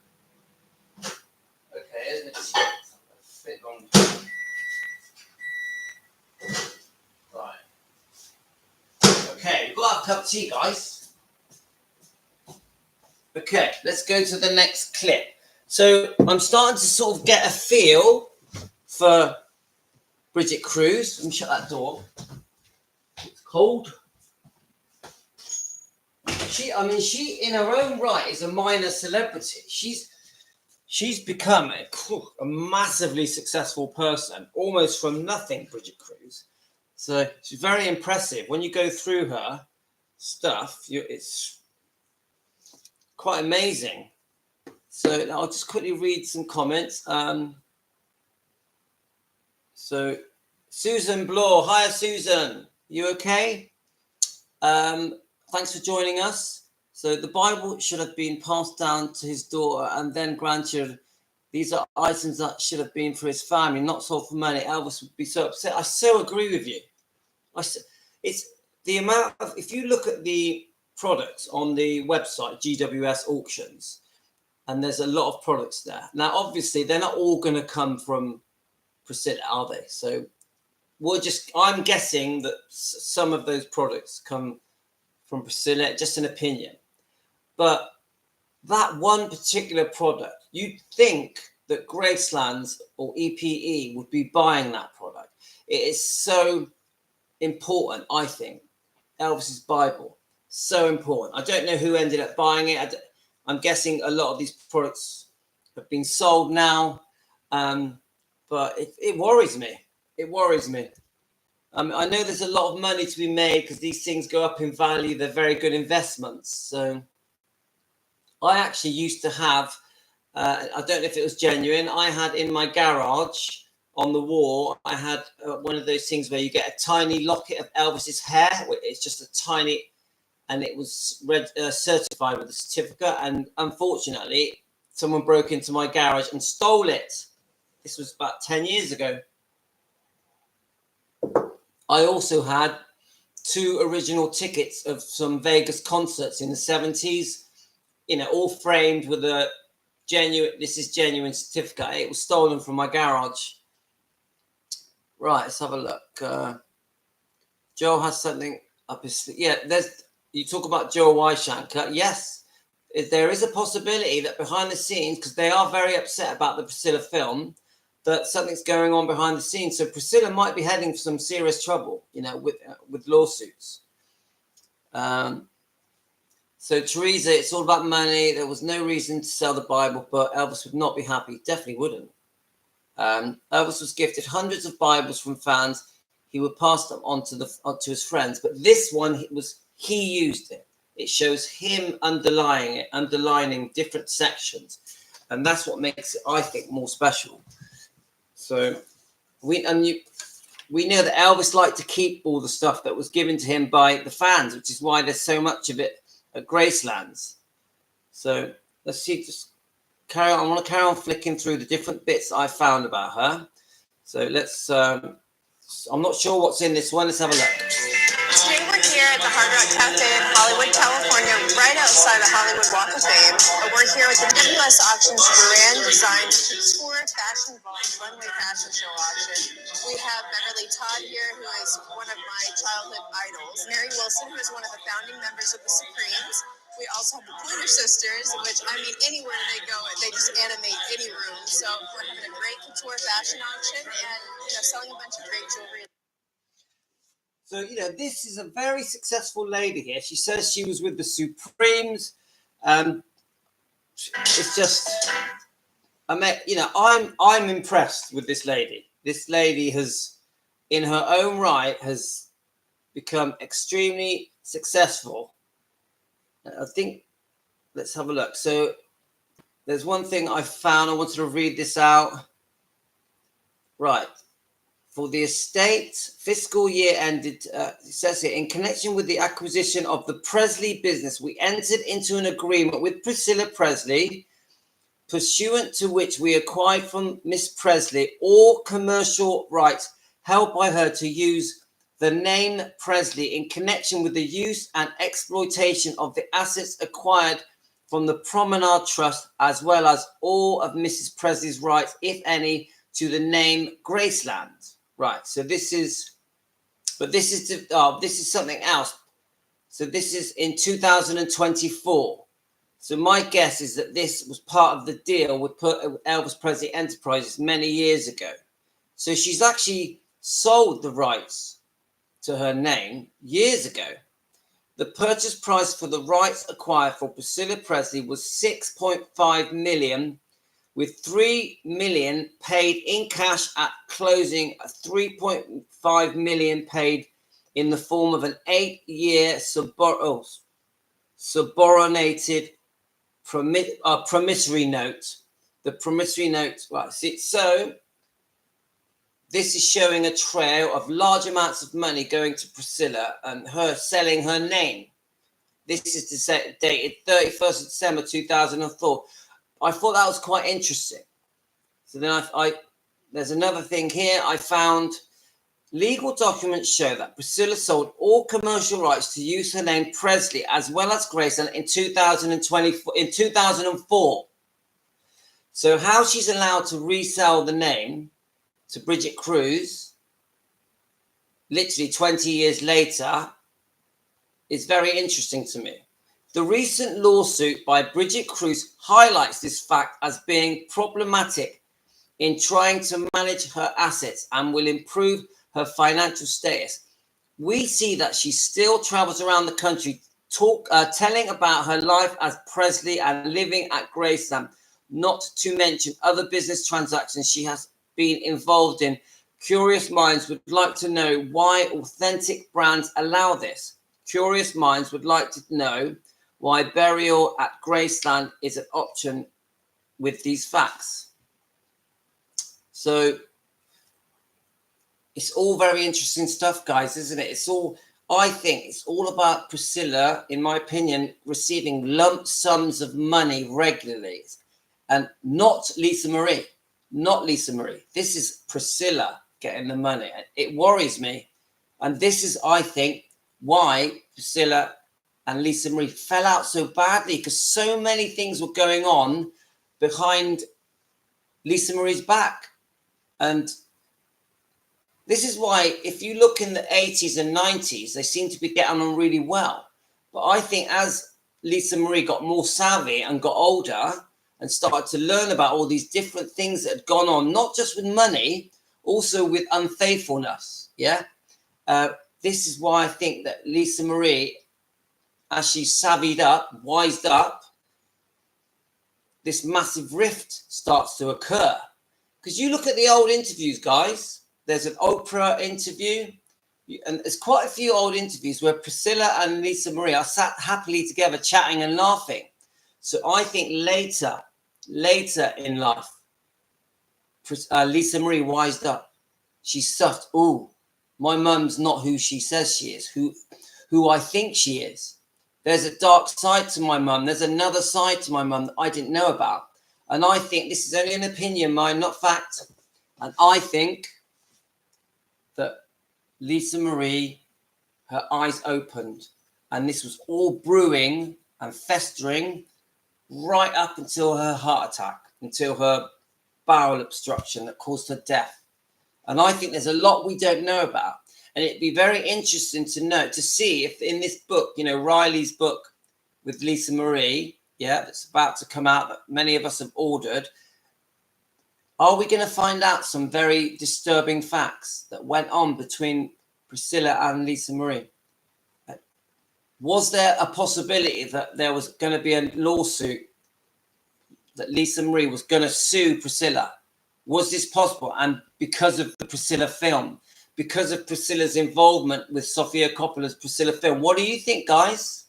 S1: Okay, isn't it? Fit on. Right. Okay, we've got our cup of tea, guys. Okay, let's go to the next clip. So I'm starting to sort of get a feel for Bridget Cruz. Let me shut that door. It's cold. She in her own right is a minor celebrity. She's become a massively successful person, almost from nothing, Bridget Cruz. So she's very impressive. When you go through her stuff, it's quite amazing. So I'll just quickly read some comments. So Susan Bloor, hi Susan, you okay? Thanks for joining us. So the Bible should have been passed down to his daughter and then grandchildren. These are items that should have been for his family, not sold for money. Elvis would be so upset. I so agree with you. It's the amount of, if you look at the products on the website, GWS Auctions, and there's a lot of products there. Now, obviously, they're not all going to come from Priscilla, are they? So I'm guessing that some of those products come from Priscilla, just an opinion. But that one particular product, you'd think that Gracelands or EPE would be buying that product. It is so important, I think. Elvis's Bible, so important. I don't know who ended up buying it. I'm guessing a lot of these products have been sold now, but it worries me. It worries me. I know there's a lot of money to be made because these things go up in value. They're very good investments. So I actually used to have, I don't know if it was genuine, I had in my garage on the wall, I had one of those things where you get a tiny locket of Elvis's hair. It's just a tiny, and it was certified with a certificate. And unfortunately, someone broke into my garage and stole it. This was about 10 years ago. I also had 2 original tickets of some Vegas concerts in the 70s, all framed with a genuine certificate. It was stolen from my garage. Right, let's have a look. Joe has something up his sleeve. Yeah, you talk about Joe Weishanker. Yes, there is a possibility that behind the scenes, because they are very upset about the Priscilla film, that something's going on behind the scenes. So Priscilla might be heading for some serious trouble, with lawsuits. So Teresa, it's all about money. There was no reason to sell the Bible, but Elvis would not be happy. Definitely wouldn't. Elvis was gifted hundreds of Bibles from fans. He would pass them on to his friends, but this one he used it. It shows him underlining different sections, and that's what makes it, I think, more special. So we know that Elvis liked to keep all the stuff that was given to him by the fans, which is why there's so much of it at Gracelands. So let's see, just carry on. I want to carry on flicking through the different bits I found about her. So let's, I'm not sure what's in this one. Let's have a look.
S5: Today we're here at the Hard Rock Cafe in Hollywood, California, right outside the Hollywood Walk of Fame. We're here with the WS Auctions Grand Design Couture Fashion Vault Runway Fashion Show auction. We have Beverly Todd here, who is one of my childhood idols. Mary Wilson, who is one of the founding members of the Supremes. We also have the Pointer Sisters, which, anywhere they go, they just animate any room. So we're having a great couture fashion auction and, selling a bunch of great jewelry.
S1: So, this is a very successful lady here. She says she was with the Supremes. It's just, I'm impressed with this lady. This lady has, in her own right, has become extremely successful. I think, let's have a look. So there's one thing I found. I wanted to read this out. Right. For the estate, fiscal year ended, it says here, in connection with the acquisition of the Presley business, we entered into an agreement with Priscilla Presley, pursuant to which we acquired from Miss Presley all commercial rights held by her to use the name Presley in connection with the use and exploitation of the assets acquired from the Promenade Trust, as well as all of Mrs. Presley's rights, if any, to the name Graceland. Right. So this is, but this is something else. So this is in 2024. So my guess is that this was part of the deal with Elvis Presley Enterprises many years ago. So she's actually sold the rights to her name years ago. The purchase price for the rights acquired for Priscilla Presley was $6.5 million, with $3 million paid in cash at closing, $3.5 million paid in the form of an 8-year subordinated promissory note. The promissory note, right? See, so this is showing a trail of large amounts of money going to Priscilla and her selling her name. This is dated 31st of December 2004. I thought that was quite interesting. So then there's another thing here. I found legal documents show that Priscilla sold all commercial rights to use her name Presley as well as Graceland in 2004. So how she's allowed to resell the name to Bridget Cruz literally 20 years later is very interesting to me. The recent lawsuit by Bridget Cruz highlights this fact as being problematic in trying to manage her assets and will improve her financial status. We see that she still travels around the country telling about her life as Presley and living at Graceland, not to mention other business transactions she has been involved in. Curious minds would like to know why authentic brands allow this. Curious minds would like to know why burial at Graceland is an option with these facts. So it's all very interesting stuff, guys, isn't it? I think it's all about Priscilla, in my opinion, receiving lump sums of money regularly, and not Lisa Marie. Not Lisa Marie. This is Priscilla getting the money. It worries me. And this is, I think, why Priscilla and Lisa Marie fell out so badly, because so many things were going on behind Lisa Marie's back. And this is why, if you look in the 80s and 90s, they seem to be getting on really well. But I think as Lisa Marie got more savvy and got older and started to learn about all these different things that had gone on, not just with money, also with unfaithfulness. Yeah. This is why I think that Lisa Marie, as she savvied up, wised up, this massive rift starts to occur. Because you look at the old interviews, guys. There's an Oprah interview, and there's quite a few old interviews where Priscilla and Lisa Marie are sat happily together, chatting and laughing. So I think later in life, Lisa Marie wised up. She sussed, oh, my mum's not who she says she is, who I think she is. There's a dark side to my mum. There's another side to my mum that I didn't know about. And I think this is only an opinion, mine, not fact. And I think that Lisa Marie, her eyes opened, and this was all brewing and festering right up until her heart attack, until her bowel obstruction that caused her death. And I think there's a lot we don't know about. And it'd be very interesting to know, to see if in this book, you know, Riley's book with Lisa Marie, yeah, that's about to come out, that many of us have ordered, are we going to find out some very disturbing facts that went on between Priscilla and Lisa Marie? Was there a possibility that there was going to be a lawsuit, that Lisa Marie was going to sue Priscilla? Was this possible? And because of the Priscilla film, because of Priscilla's involvement with Sofia Coppola's Priscilla film, what do you think, guys?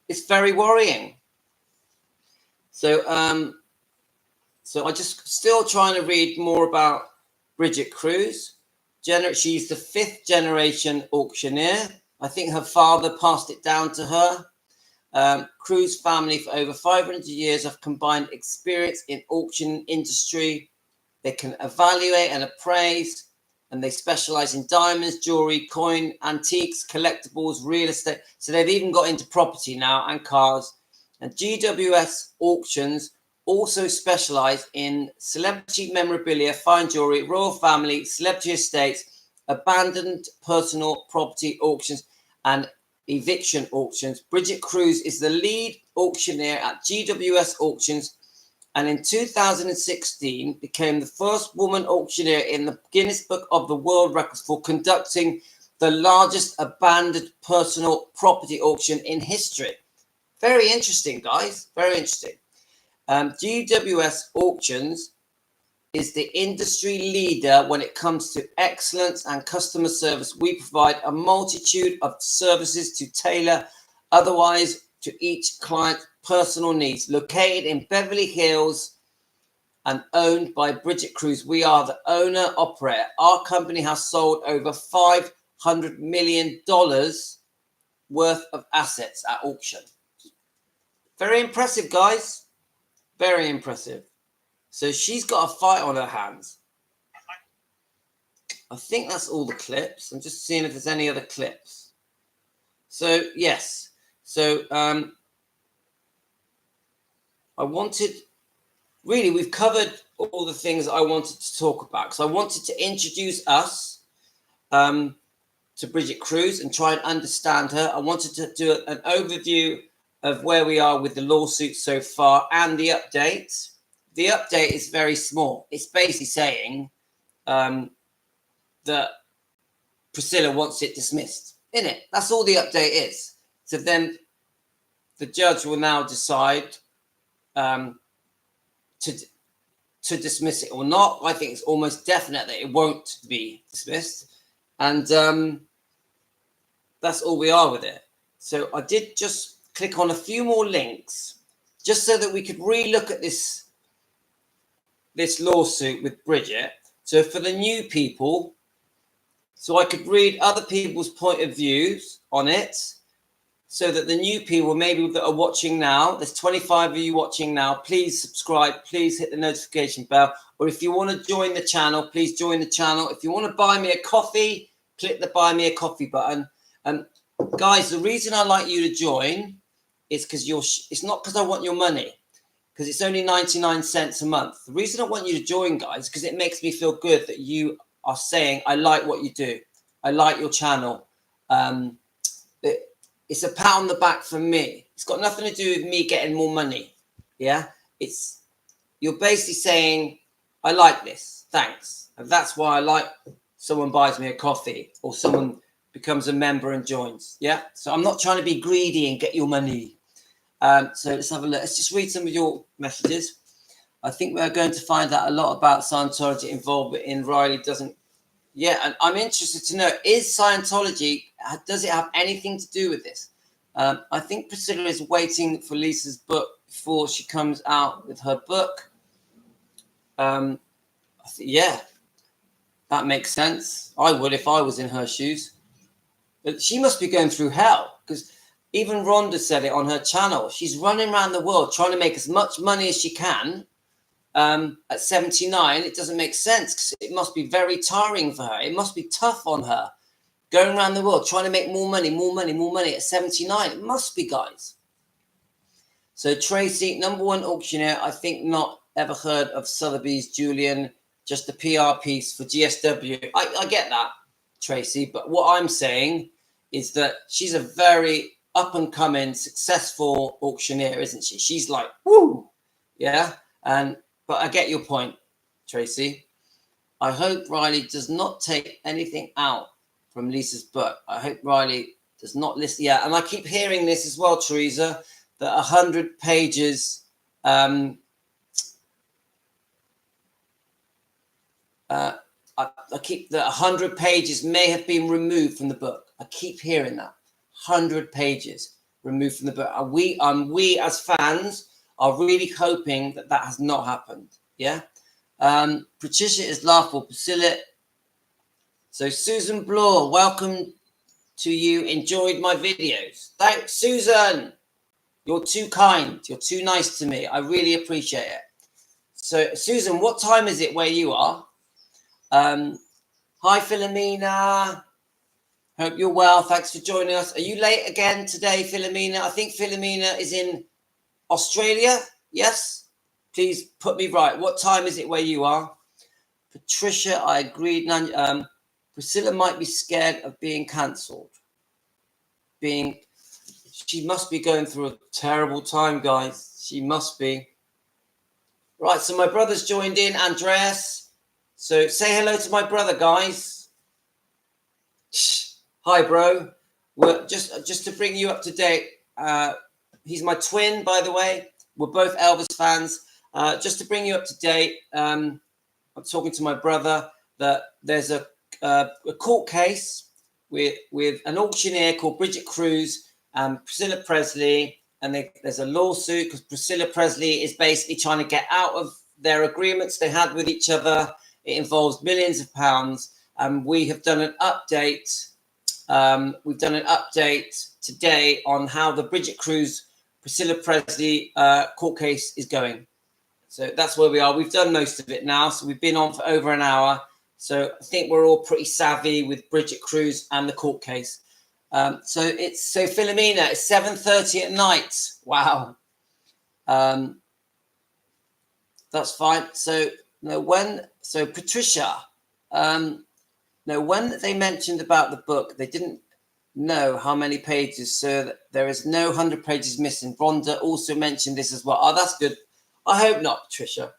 S1: It's very worrying. So so I just still trying to read more about Bridget Cruz. She's the 5th generation auctioneer. I think her father passed it down to her. Cruz family for over 500 years have combined experience in auction industry. They can evaluate and appraise, and they specialize in diamonds, jewelry, coin, antiques, collectibles, real estate. So they've even got into property now and cars. And GWS Auctions also specialize in celebrity memorabilia, fine jewelry, royal family, celebrity estates, abandoned personal property auctions, and eviction auctions. Bridget Cruz is the lead auctioneer at GWS Auctions, and in 2016 became the first woman auctioneer in the Guinness Book of the World Records for conducting the largest abandoned personal property auction in history. Very interesting, guys. Very interesting. GWS Auctions is the industry leader when it comes to excellence and customer service. We provide a multitude of services to tailor otherwise to each client's personal needs. Located in Beverly Hills and owned by Bridget Cruz, we are the owner operator. Our company has sold over $500 million worth of assets at auction. Very impressive, guys. Very impressive. So she's got a fight on her hands. I think that's all the clips. I'm just seeing if there's any other clips. So, yes. So, I wanted... Really, we've covered all the things I wanted to talk about. Because I wanted to introduce us to Bridget Cruz and try and understand her. I wanted to do an overview of where we are with the lawsuit so far and the update. The update is very small. It's basically saying that Priscilla wants it dismissed. Innit? That's all the update is. So then the judge will now decide to dismiss it or not. I think it's almost definite that it won't be dismissed. And that's all we are with it. So I did just click on a few more links just so that we could re-look at this lawsuit with Bridget. So for the new people, so I could read other people's point of views on it, so that the new people maybe that are watching now, there's 25 of you watching now, please subscribe, please hit the notification bell. Or if you want to join the channel, please join the channel. If you want to buy me a coffee, click the buy me a coffee button. And guys, the reason I like you to join is because it's not because I want your money, because it's only 99 cents a month. The reason I want you to join, guys, is because it makes me feel good that you are saying, I like what you do. I like your channel. It's a pat on the back for me. It's got nothing to do with me getting more money. Yeah. You're basically saying, I like this. Thanks. And that's why I like someone buys me a coffee or someone becomes a member and joins. Yeah. So I'm not trying to be greedy and get your money. So let's have a look. Let's just read some of your messages. I think we're going to find out a lot about Scientology involvement in Riley doesn't. Yeah, and I'm interested to know, is Scientology, does it have anything to do with this? I think Priscilla is waiting for Lisa's book before she comes out with her book. Yeah, that makes sense. I would if I was in her shoes. But she must be going through hell, because even Rhonda said it on her channel. She's running around the world trying to make as much money as she can. At 79, it doesn't make sense because it must be very tiring for her. It must be tough on her going around the world trying to make more money at 79. It must be, guys. So Tracy, number one auctioneer. I think not ever heard of Sotheby's. Julian, just a PR piece for GSW. I get that, Tracy, but what I'm saying is that she's a very up and coming, successful auctioneer, isn't she? She's like, woo, yeah. But I get your point, Tracy. I hope Riley does not take anything out from Lisa's book. I hope Riley does not listen. Yeah, and I keep hearing this as well, Teresa, that 100 pages. I keep that 100 pages may have been removed from the book. I keep hearing that 100 pages removed from the book. And we as fans are really hoping that that has not happened. Yeah. Patricia is laughable. Priscilla. So Susan Bloor, welcome to you. Enjoyed my videos. Thanks, Susan. You're too kind. You're too nice to me. I really appreciate it. So, Susan, what time is it where you are? Hi, Philomena. Hope you're well. Thanks for joining us. Are you late again today, Philomena? I think Philomena is in Australia. Yes? Please put me right. What time is it where you are? Patricia, I agreed. Priscilla might be scared of being cancelled. She must be going through a terrible time, guys. She must be. Right, so my brother's joined in, Andreas. So say hello to my brother, guys. Hi, bro. We're just to bring you up to date. He's my twin, by the way. We're both Elvis fans. Just to bring you up to date, I'm talking to my brother that there's a court case with an auctioneer called Bridget Cruz and Priscilla Presley, and there's a lawsuit because Priscilla Presley is basically trying to get out of their agreements they had with each other. It involves millions of pounds, and we have done an update. We've done an update today on how the Bridget Cruz Priscilla Presley court case is going. So that's where we are. We've done most of it now, so we've been on for over an hour. So I think we're all pretty savvy with Bridget Cruz and the court case. So Philomena, it's 7:30 at night. Wow. That's fine. So Patricia, when they mentioned about the book, they didn't know how many pages. So there is no 100 pages missing. Rhonda also mentioned this as well. Oh, that's good. I hope not, Patricia.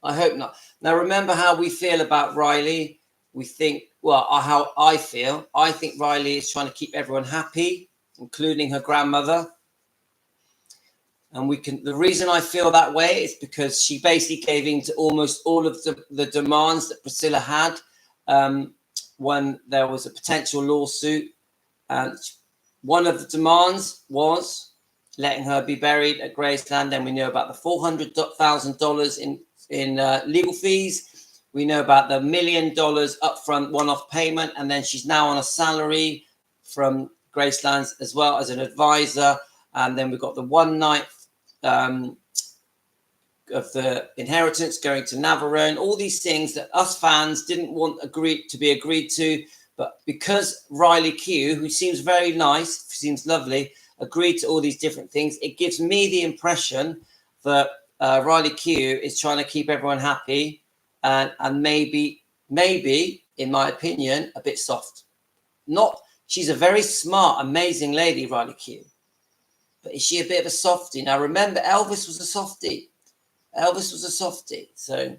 S1: I hope not. Now, remember how we feel about Riley. We think, how I feel. I think Riley is trying to keep everyone happy, including her grandmother. And the reason I feel that way is because she basically gave in to almost all of the demands that Priscilla had when there was a potential lawsuit. And one of the demands was letting her be buried at Graceland. Then we know about the $400,000 in legal fees. We know about the $1 million upfront one-off payment, and then she's now on a salary from Graceland as well as an advisor. And then we've got the 1/9 of the inheritance going to Navarone. All these things that us fans didn't want to be agreed to, but because Riley Q, who seems very nice, seems lovely, agreed to all these different things, it gives me the impression that Riley Q is trying to keep everyone happy. And maybe, in my opinion, a bit soft. She's a very smart, amazing lady, Riley Q. But is she a bit of a softie? Now, remember, Elvis was a softie. So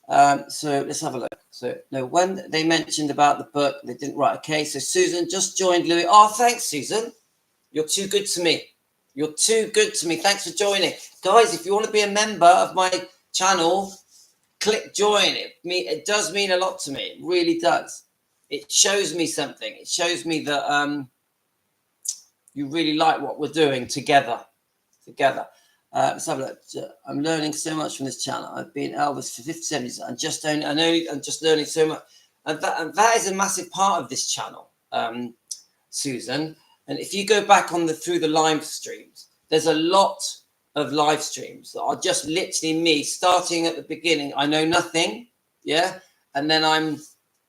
S1: let's have a look. So, no, when they mentioned about the book, they didn't write. Okay, so Susan just joined Louis. Oh, thanks, Susan. You're too good to me. Thanks for joining. Guys, if you want to be a member of my channel, click join. It does mean a lot to me. It really does. It shows me something. It shows me that you really like what we're doing together. Let's have a look. I'm learning so much from this channel. I've been Elvis for 57 years. I'm just learning so much. And that is a massive part of this channel, Susan. And if you go back through the live streams, there's a lot of live streams that are just literally me starting at the beginning. I know nothing, yeah, and then I'm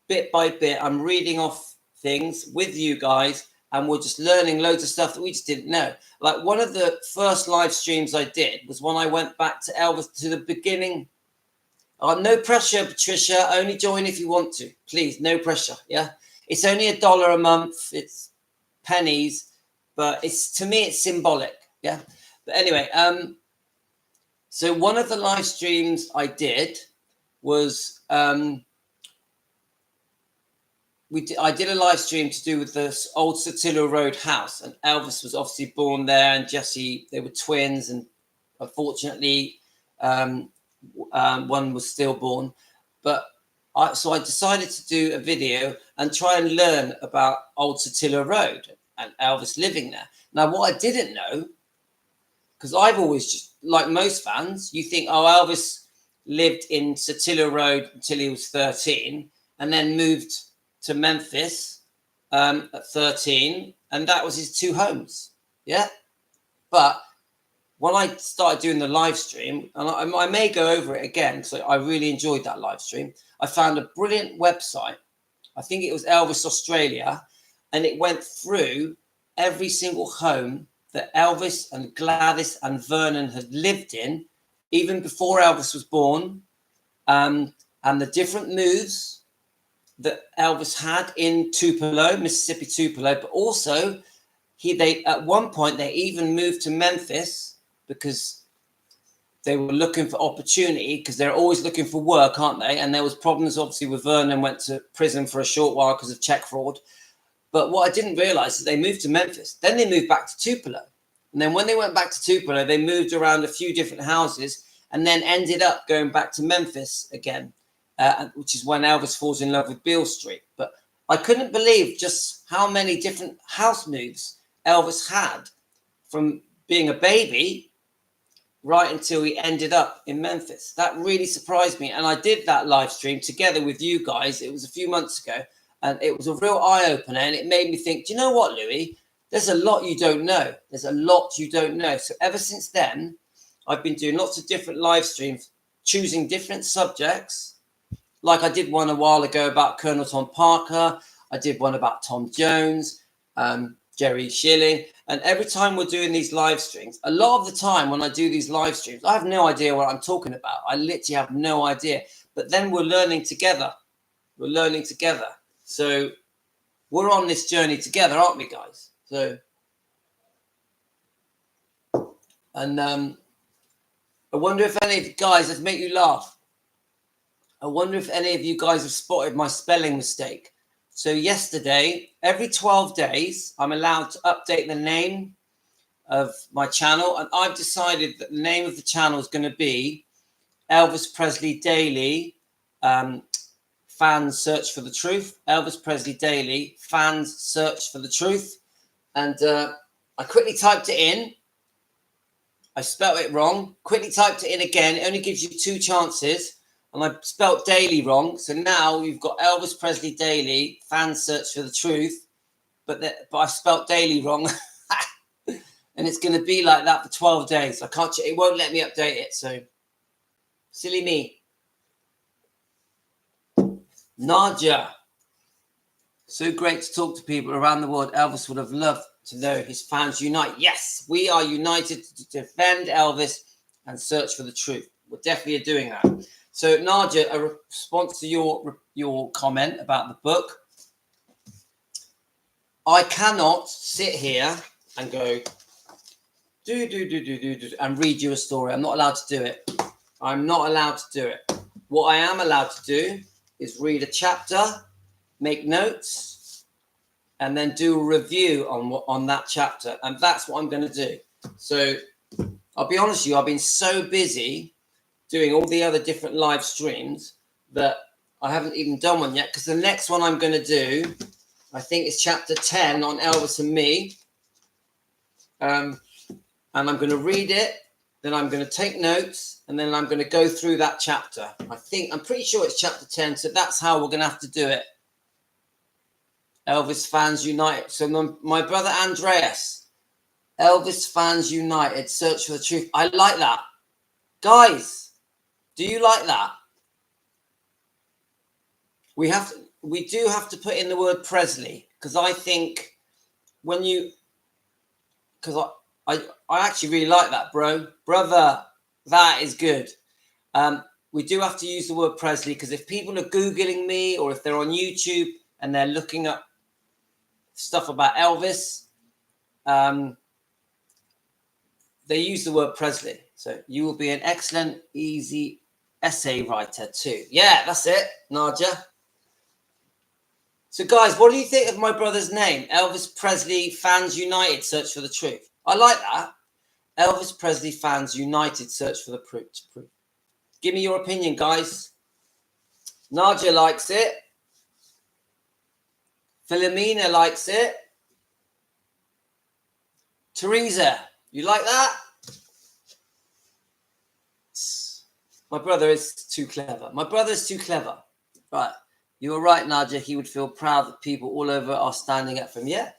S1: bit by bit I'm reading off things with you guys, and we're just learning loads of stuff that we just didn't know. Like one of the first live streams I did was when I went back to Elvis to the beginning. No pressure, Patricia. Only join if you want to, please. No pressure. Yeah, it's only $1 a month. It's pennies, but to me it's symbolic. Yeah. But anyway, so one of the live streams I did was I did a live stream to do with the old Sotillo Road house, and Elvis was obviously born there, and Jesse, they were twins, and unfortunately one was stillborn. But so I decided to do a video and try and learn about old Sotillo Road and Elvis living there. Now, what I didn't know, because I've always just like most fans, you think, oh, Elvis lived in Satilla Road until he was 13 and then moved to Memphis at 13. And that was his two homes. Yeah. But when I started doing the live stream, and I may go over it again, because I really enjoyed that live stream, I found a brilliant website. I think it was Elvis Australia, and it went through every single home that Elvis and Gladys and Vernon had lived in, even before Elvis was born, and the different moves that Elvis had in Tupelo, Mississippi Tupelo, but also they at one point they even moved to Memphis because they were looking for opportunity, because they're always looking for work, aren't they? And there was problems obviously with Vernon, went to prison for a short while because of check fraud. But what I didn't realize is they moved to Memphis. Then they moved back to Tupelo. And then when they went back to Tupelo, they moved around a few different houses and then ended up going back to Memphis again, which is when Elvis falls in love with Beale Street. But I couldn't believe just how many different house moves Elvis had from being a baby right until he ended up in Memphis. That really surprised me. And I did that live stream together with you guys. It was a few months ago. And it was a real eye-opener, and it made me think, do you know what, Louis? There's a lot you don't know. There's a lot you don't know. So ever since then, I've been doing lots of different live streams, choosing different subjects. Like I did one a while ago about Colonel Tom Parker. I did one about Tom Jones, Jerry Schilling. And every time we're doing these live streams, a lot of the time when I do these live streams, I have no idea what I'm talking about. I literally have no idea. But then we're learning together. We're learning together. So we're on this journey together, aren't we, guys? So, and I wonder if any of you guys have made you laugh. I wonder if any of you guys have spotted my spelling mistake. So yesterday, every 12 days, I'm allowed to update the name of my channel. And I've decided that the name of the channel is going to be Elvis Presley Daily, Fans Search for the Truth. Elvis Presley Daily, Fans Search for the Truth. And I quickly typed it in. I spelt it wrong. Quickly typed it in again. It only gives you 2 chances. And I spelt daily wrong. So now you've got Elvis Presley Daily, Fans Search for the Truth. But I spelt daily wrong. And it's going to be like that for 12 days. It won't let me update it. So silly me. Nadia, so great to talk to people around the world. Elvis would have loved to know his fans unite. Yes, we are united to defend Elvis and search for the truth. We're definitely doing that. So Nadia, a response to your comment about the book. I cannot sit here and go do and read you a story. I'm not allowed to do it. I'm not allowed to do it. What I am allowed to do is read a chapter, make notes, and then do a review on that chapter. And that's what I'm going to do. So I'll be honest with you, I've been so busy doing all the other different live streams that I haven't even done one yet, because the next one I'm going to do, I think, is chapter 10 on Elvis and me. And I'm going to read it, then I'm going to take notes, and then I'm going to go through that chapter. I'm pretty sure it's chapter 10, so that's how we're going to have to do it. Elvis Fans United. So my brother Andreas, Elvis Fans United, Search for the Truth. I like that. Guys, do you like that? We do have to put in the word Presley, because I think because I actually really like that, brother. That is good. We do have to use the word Presley, because if people are Googling me, or if they're on YouTube and they're looking up stuff about Elvis, they use the word Presley. So you will be an excellent, easy essay writer too. Yeah, that's it, Nadia. So guys, what do you think of my brother's name? Elvis Presley Fans United, Search for the Truth. I like that. Elvis Presley Fans United, Search for the Truth. Give me your opinion, guys. Nadia likes it. Philomena likes it. Teresa, you like that? My brother is too clever. My brother is too clever. Right. You were right, Nadia. He would feel proud that people all over are standing up for him. Yeah.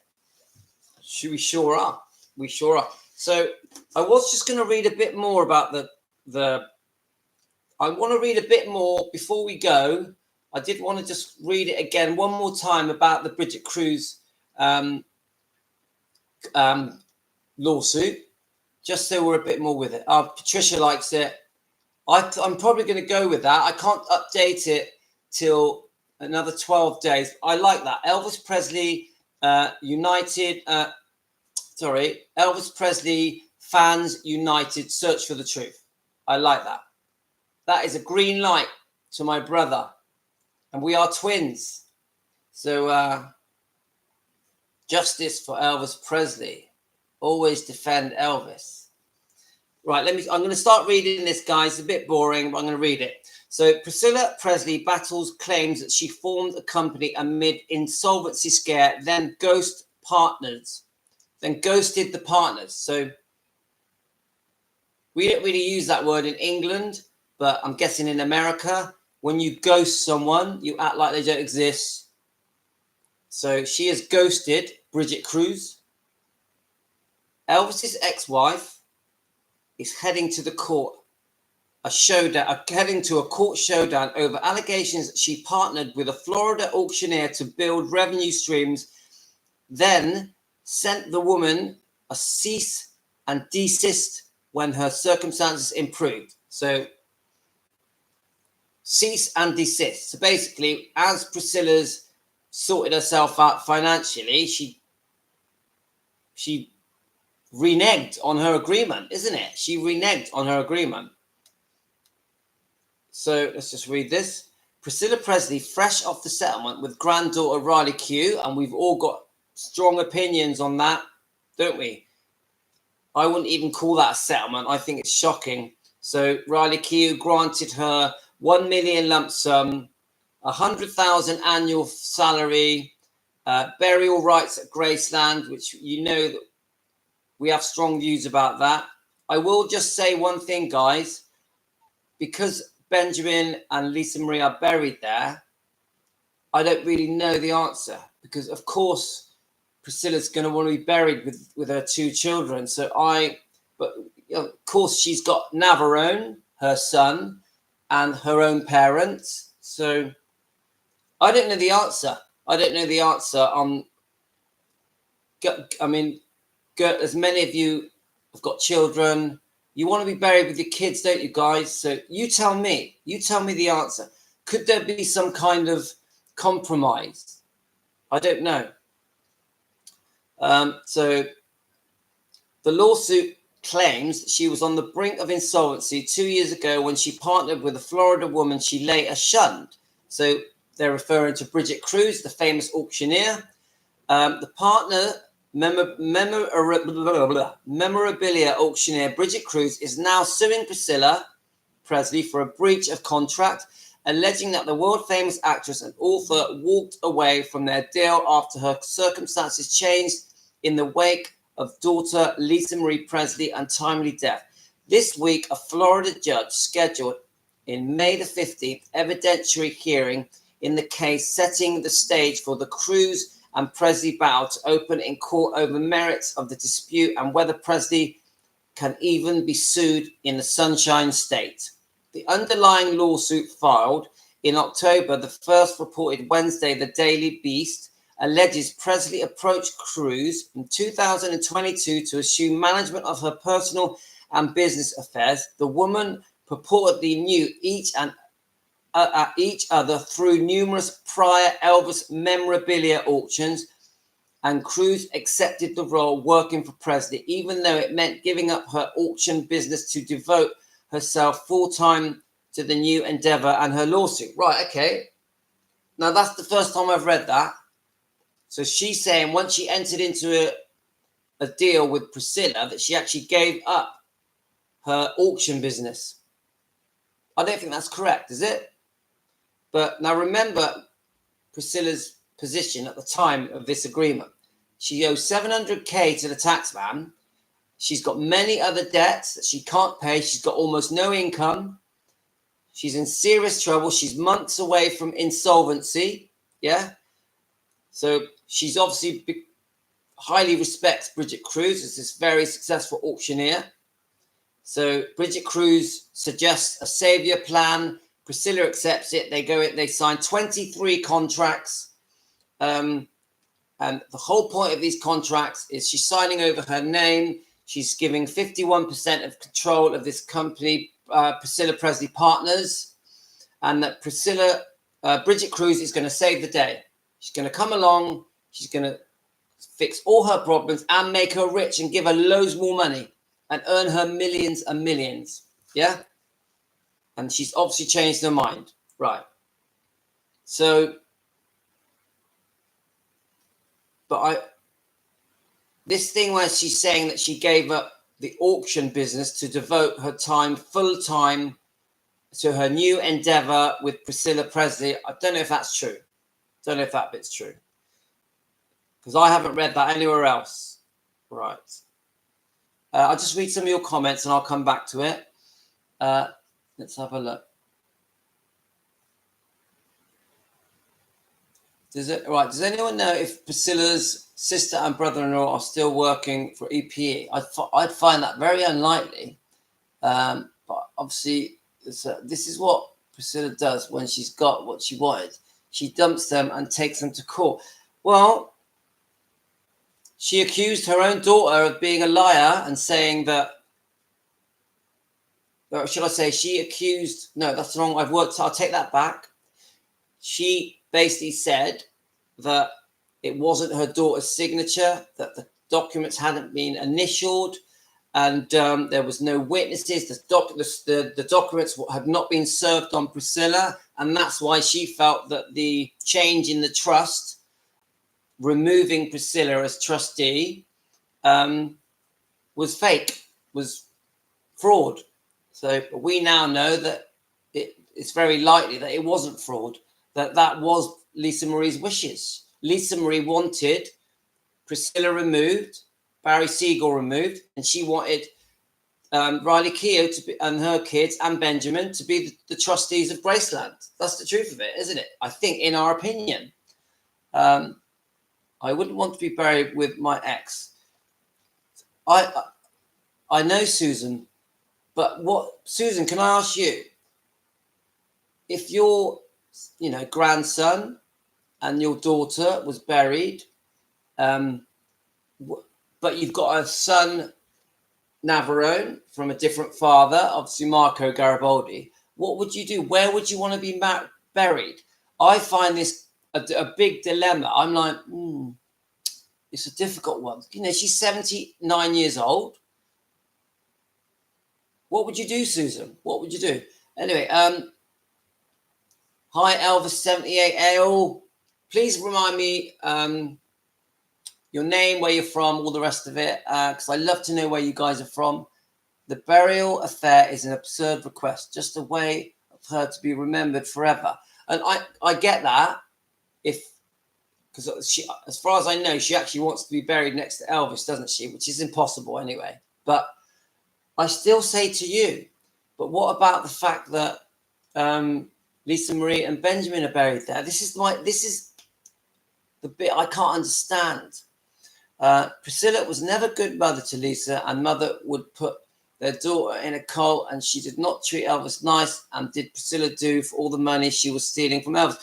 S1: We sure are. We sure are. So I was just going to read a bit more about I want to read a bit more before we go. I did want to just read it again one more time about the Bridget Cruz lawsuit, just so we're a bit more with it. Patricia likes it. I'm probably going to go with that. I can't update it till another 12 days. I like that. Elvis Presley Elvis Presley fans united, search for the truth. I like that. That is a green light to my brother. And we are twins. So justice for Elvis Presley. Always defend Elvis. Right, I'm going to start reading this, guys. It's a bit boring, but I'm going to read it. So Priscilla Presley battles claims that she formed a company amid insolvency scare, then ghosted the partners. So we don't really use that word in England, but I'm guessing in America, when you ghost someone, you act like they don't exist. So she has ghosted Bridget Cruz. Elvis's ex-wife is heading to the court, heading to a court showdown over allegations that she partnered with a Florida auctioneer to build revenue streams, then sent the woman a cease and desist when her circumstances improved. So cease and desist. So basically, as Priscilla's sorted herself out financially, she reneged on her agreement, isn't it? She reneged on her agreement. So let's just read this. Priscilla Presley, fresh off the settlement with granddaughter Riley Q, and we've all got strong opinions on that, don't we? I wouldn't even call that a settlement. I think it's shocking. So Riley Q granted her $1 million lump sum, $100,000 annual salary, burial rights at Graceland, which you know that we have strong views about that. I will just say one thing, guys, because Benjamin and Lisa Marie are buried there, I don't really know the answer because, of course, Priscilla's going to want to be buried with her two children. But of course, she's got Navarone, her son, and her own parents. So I don't know the answer. I don't know the answer on. I mean, as many of you have got children, you want to be buried with your kids, don't you, guys? So you tell me. You tell me the answer. Could there be some kind of compromise? I don't know. So the lawsuit claims that she was on the brink of insolvency 2 years ago when she partnered with a Florida woman she later shunned. So they're referring to Bridget Cruz, the famous auctioneer. The partner, memorabilia auctioneer Bridget Cruz, is now suing Priscilla Presley for a breach of contract, alleging that the world-famous actress and author walked away from their deal after her circumstances changed in the wake of daughter Lisa Marie Presley untimely death. This week, a Florida judge scheduled in May the 15th evidentiary hearing in the case, setting the stage for the Cruz and Presley battle to open in court over merits of the dispute and whether Presley can even be sued in the Sunshine State. The underlying lawsuit filed in October, the first reported Wednesday, the Daily Beast, alleges Presley approached Cruz in 2022 to assume management of her personal and business affairs. The woman purportedly knew each other through numerous prior Elvis memorabilia auctions, and Cruz accepted the role working for Presley, even though it meant giving up her auction business to devote herself full-time to the new endeavor and her lawsuit. Right, okay. Now, that's the first time I've read that. So she's saying once she entered into a deal with Priscilla that she actually gave up her auction business. I don't think that's correct, is it? But now remember Priscilla's position at the time of this agreement. She owes $700K to the taxman. She's got many other debts that she can't pay. She's got almost no income. She's in serious trouble. She's months away from insolvency. Yeah. So she's obviously highly respects Bridget Cruz as this very successful auctioneer. So Bridget Cruz suggests a savior plan. Priscilla accepts it. They go in, they sign 23 contracts. And the whole point of these contracts is she's signing over her name. She's giving 51% of control of this company, Priscilla Presley Partners. And that Bridget Cruz is going to save the day. She's going to come along. She's going to fix all her problems and make her rich and give her loads more money and earn her millions and millions. Yeah. And she's obviously changed her mind. Right. So, this thing where she's saying that she gave up the auction business to devote her time full time to her new endeavor with Priscilla Presley. I don't know if that's true. Don't know if that bit's true. Because I haven't read that anywhere else. Right. I'll just read some of your comments and I'll come back to it. Let's have a look. Does anyone know if Priscilla's sister and brother-in-law are still working for EPE? I'd find that very unlikely. But obviously, this is what Priscilla does when she's got what she wanted. She dumps them and takes them to court. Well, she accused her own daughter of being a liar and saying that, or should I say, no, that's wrong. I'll take that back. She basically said that it wasn't her daughter's signature, that the documents hadn't been initialed, and there was no witnesses. The documents had not been served on Priscilla, and that's why she felt that the change in the trust, removing Priscilla as trustee, was fake, was fraud. So we now know that it's very likely that it wasn't fraud, that was Lisa Marie's wishes. Lisa Marie wanted Priscilla removed, Barry Siegel removed, and she wanted Riley Keogh to be, and her kids and Benjamin to be the trustees of Graceland. That's the truth of it, isn't it? I think, in our opinion. I wouldn't want to be buried with my ex. I know Susan, but Susan, can I ask you, if your grandson and your daughter was buried, but you've got a son, Navarone, from a different father, obviously Marco Garibaldi, what would you do? Where would you want to be buried? I find this a big dilemma. I'm like, it's a difficult one. She's 79 years old. What would you do, Susan? What would you do? Anyway, hi, Elvis78AO. Please remind me your name, where you're from, all the rest of it, because I love to know where you guys are from. The burial affair is an absurd request, just a way of her to be remembered forever. And I get that, because she, as far as I know, she actually wants to be buried next to Elvis, doesn't she? Which is impossible anyway. But I still say to you, but what about the fact that Lisa Marie and Benjamin are buried there? This is the bit I can't understand. Priscilla was never a good mother to Lisa, and mother would put their daughter in a cult, and she did not treat Elvis nice. And did Priscilla do for all the money she was stealing from Elvis?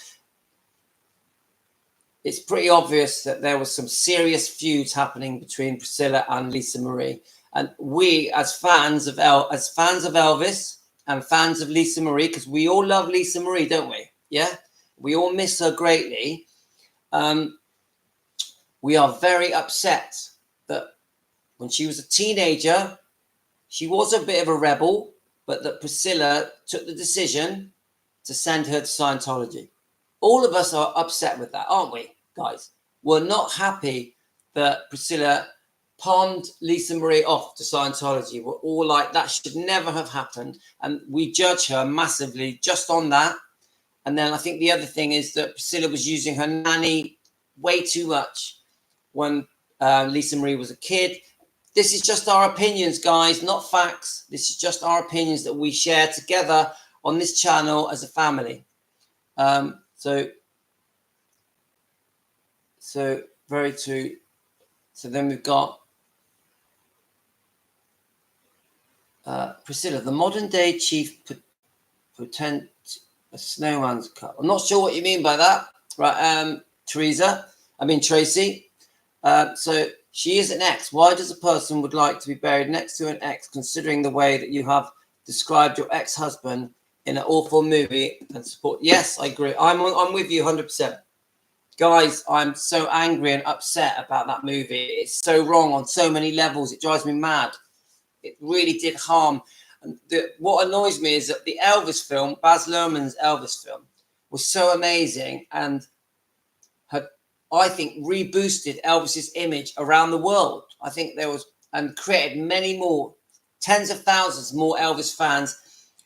S1: It's pretty obvious that there was some serious feuds happening between Priscilla and Lisa Marie. And we, as fans of Elvis and fans of Lisa Marie, because we all love Lisa Marie, don't we? Yeah, we all miss her greatly. We are very upset that when she was a teenager, she was a bit of a rebel, but that Priscilla took the decision to send her to Scientology. All of us are upset with that, aren't we, guys? We're not happy that Priscilla palmed Lisa Marie off to Scientology. We're all like, that should never have happened. And we judge her massively just on that. And then I think the other thing is that Priscilla was using her nanny way too much when Lisa Marie was a kid. This is just our opinions, guys, not facts. This is just our opinions that we share together on this channel as a family. So very true. So then we've got Priscilla, the modern day chief potent a snowman's cut. I'm not sure what you mean by that, right? Tracy. So she is an ex. Why does a person would like to be buried next to an ex, considering the way that you have described your ex-husband in an awful movie and support? Yes, I agree. I'm with you 100%. Guys, I'm so angry and upset about that movie. It's so wrong on so many levels. It drives me mad. It really did harm. And what annoys me is that the Elvis film, Baz Luhrmann's Elvis film, was so amazing and had, I think, reboosted Elvis's image around the world. I think there was, and created many more, tens of thousands more Elvis fans,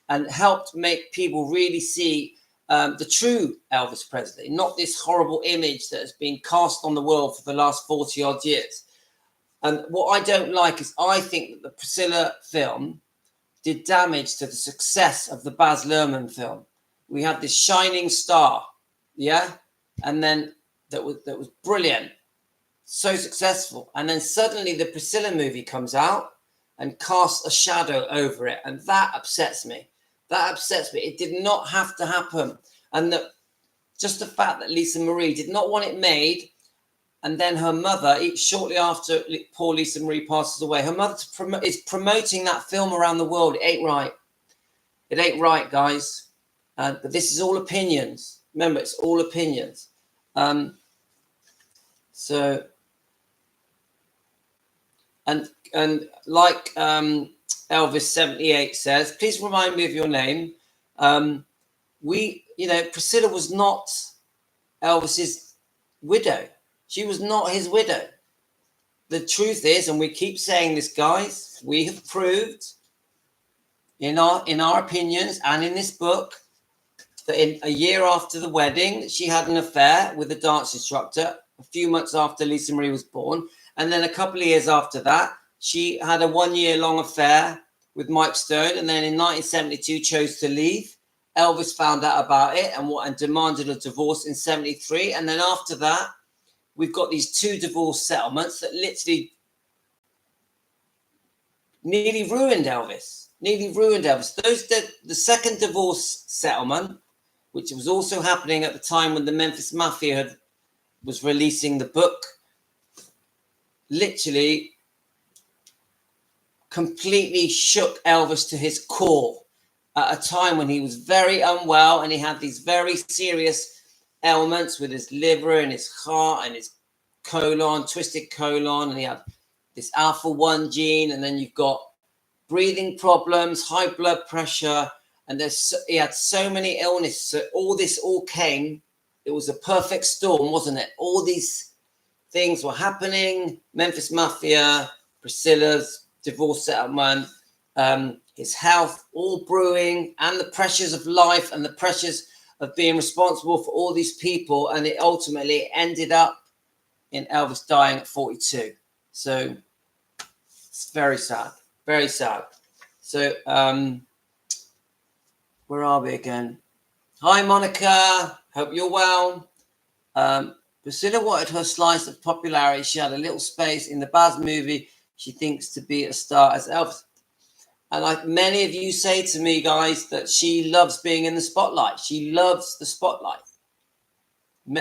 S1: and helped make people really see the true Elvis Presley, not this horrible image that has been cast on the world for the last 40 odd years. And what I don't like is I think that the Priscilla film did damage to the success of the Baz Luhrmann film. We had this shining star, yeah, and then that was brilliant, so successful, and then suddenly the Priscilla movie comes out and casts a shadow over it, and that upsets me. That upsets me. It did not have to happen, and just the fact that Lisa Marie did not want it made. And then her mother, shortly after poor Lisa Marie passes away, her mother is promoting that film around the world. It ain't right. It ain't right, guys. But this is all opinions. Remember, it's all opinions. So, and like Elvis 78 says, please remind me of your name. Priscilla was not Elvis's widow. She was not his widow. The truth is, and we keep saying this, guys, we have proved in our opinions and in this book that in a year after the wedding, she had an affair with a dance instructor a few months after Lisa Marie was born. And then a couple of years after that, she had a 1 year long affair with Mike Stone. And then in 1972 chose to leave. Elvis found out about it and demanded a divorce in 73. And then after that, we've got these 2 divorce settlements that literally nearly ruined Elvis. The second divorce settlement, which was also happening at the time when the Memphis Mafia was releasing the book, literally completely shook Elvis to his core at a time when he was very unwell and he had these very serious ailments with his liver and his heart and his colon, twisted colon, and he had this alpha-1 gene, and then you've got breathing problems, high blood pressure, and he had so many illnesses. So all came. It was a perfect storm, wasn't it? All these things were happening. Memphis Mafia, Priscilla's divorce settlement, his health, all brewing, and the pressures of life and the pressures of being responsible for all these people. And it ultimately ended up in Elvis dying at 42. So it's very sad, very sad. So where are we again? Hi, Monica. Hope you're well. Priscilla wanted her slice of popularity. She had a little space in the Baz movie. She thinks to be a star as Elvis. And like many of you say to me, guys, that she loves being in the spotlight. She loves the spotlight.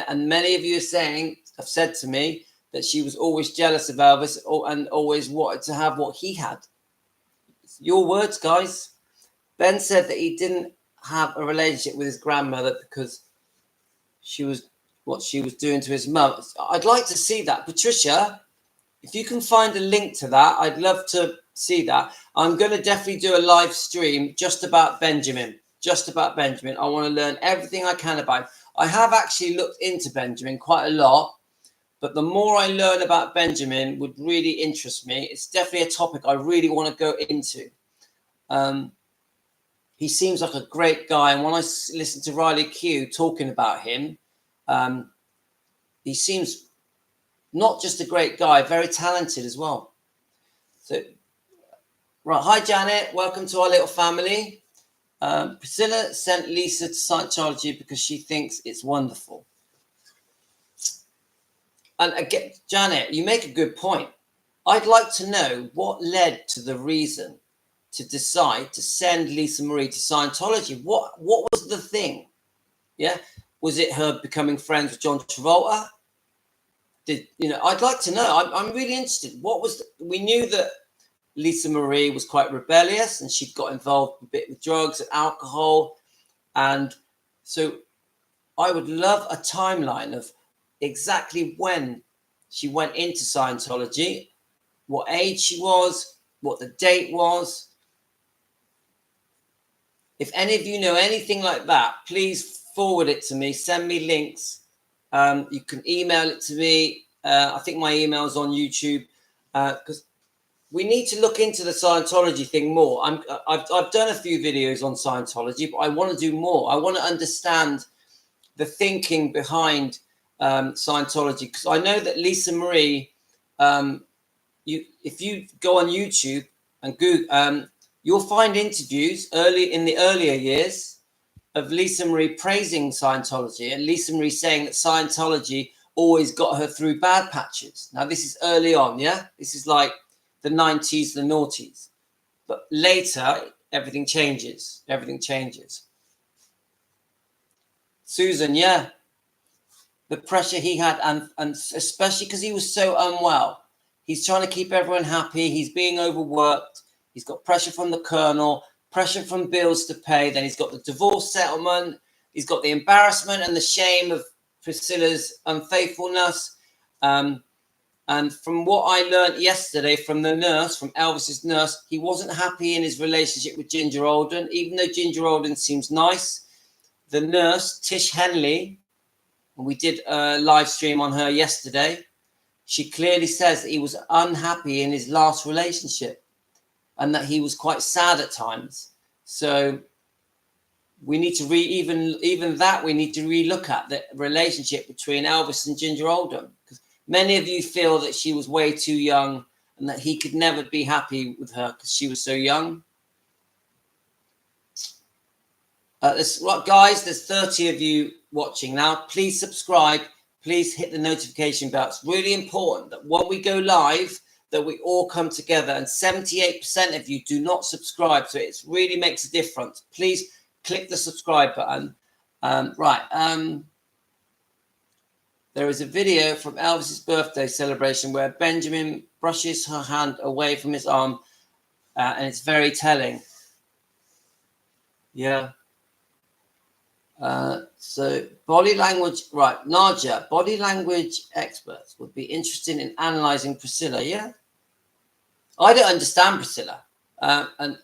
S1: And many of you have said to me that she was always jealous of Elvis and always wanted to have what he had. It's your words, guys. Ben said that he didn't have a relationship with his grandmother because what she was doing to his mum. I'd like to see that. Patricia, if you can find a link to that, I'd love to see that. I'm going to definitely do a live stream just about Benjamin. I want to learn everything I can about him. I have actually looked into Benjamin quite a lot, but the more I learn about Benjamin would really interest me. It's definitely a topic I really want to go into. He seems like a great guy. And when I listen to Riley Q talking about him, he seems not just a great guy, very talented as well. So, right. Hi, Janet. Welcome to our little family. Priscilla sent Lisa to Scientology because she thinks it's wonderful. And again, Janet, you make a good point. I'd like to know what led to the reason to decide to send Lisa Marie to Scientology. What was the thing? Yeah, was it her becoming friends with John Travolta? I'd like to know. I'm really interested. We knew that Lisa Marie was quite rebellious and she'd got involved a bit with drugs and alcohol. And so I would love a timeline of exactly when she went into Scientology, what age she was, what the date was. If any of you know anything like that, please forward it to me. Send me links. You can email it to me. I think my email is on YouTube because we need to look into the Scientology thing more. I've done a few videos on Scientology, but I want to do more. I want to understand the thinking behind Scientology, because I know that Lisa Marie, if you go on YouTube and Google, you'll find interviews in the earlier years of Lisa Marie praising Scientology and Lisa Marie saying that Scientology always got her through bad patches. Now, this is early on, yeah? This is like the 90s, the noughties. But later, everything changes. Everything changes. Susan, yeah. The pressure he had, and especially because he was so unwell. He's trying to keep everyone happy. He's being overworked. He's got pressure from the colonel, pressure from bills to pay. Then he's got the divorce settlement. He's got the embarrassment and the shame of Priscilla's unfaithfulness. And from what I learned yesterday from the nurse, from Elvis's nurse, he wasn't happy in his relationship with Ginger Alden, even though Ginger Alden seems nice. The nurse, Tish Henley, and we did a live stream on her yesterday, she clearly says that he was unhappy in his last relationship and that he was quite sad at times. So we need to even that we need to relook at the relationship between Elvis and Ginger Alden, because many of you feel that she was way too young and that he could never be happy with her because she was so young. Guys, there's 30 of you watching now. Please subscribe. Please hit the notification bell. It's really important that when we go live, that we all come together. And 78% of you do not subscribe, so it really makes a difference. Please click the subscribe button. There is a video from Elvis's birthday celebration where Benjamin brushes her hand away from his arm, and it's very telling. Yeah. So body language, right, Nadia, body language experts would be interested in analyzing Priscilla. Yeah, I don't understand Priscilla, and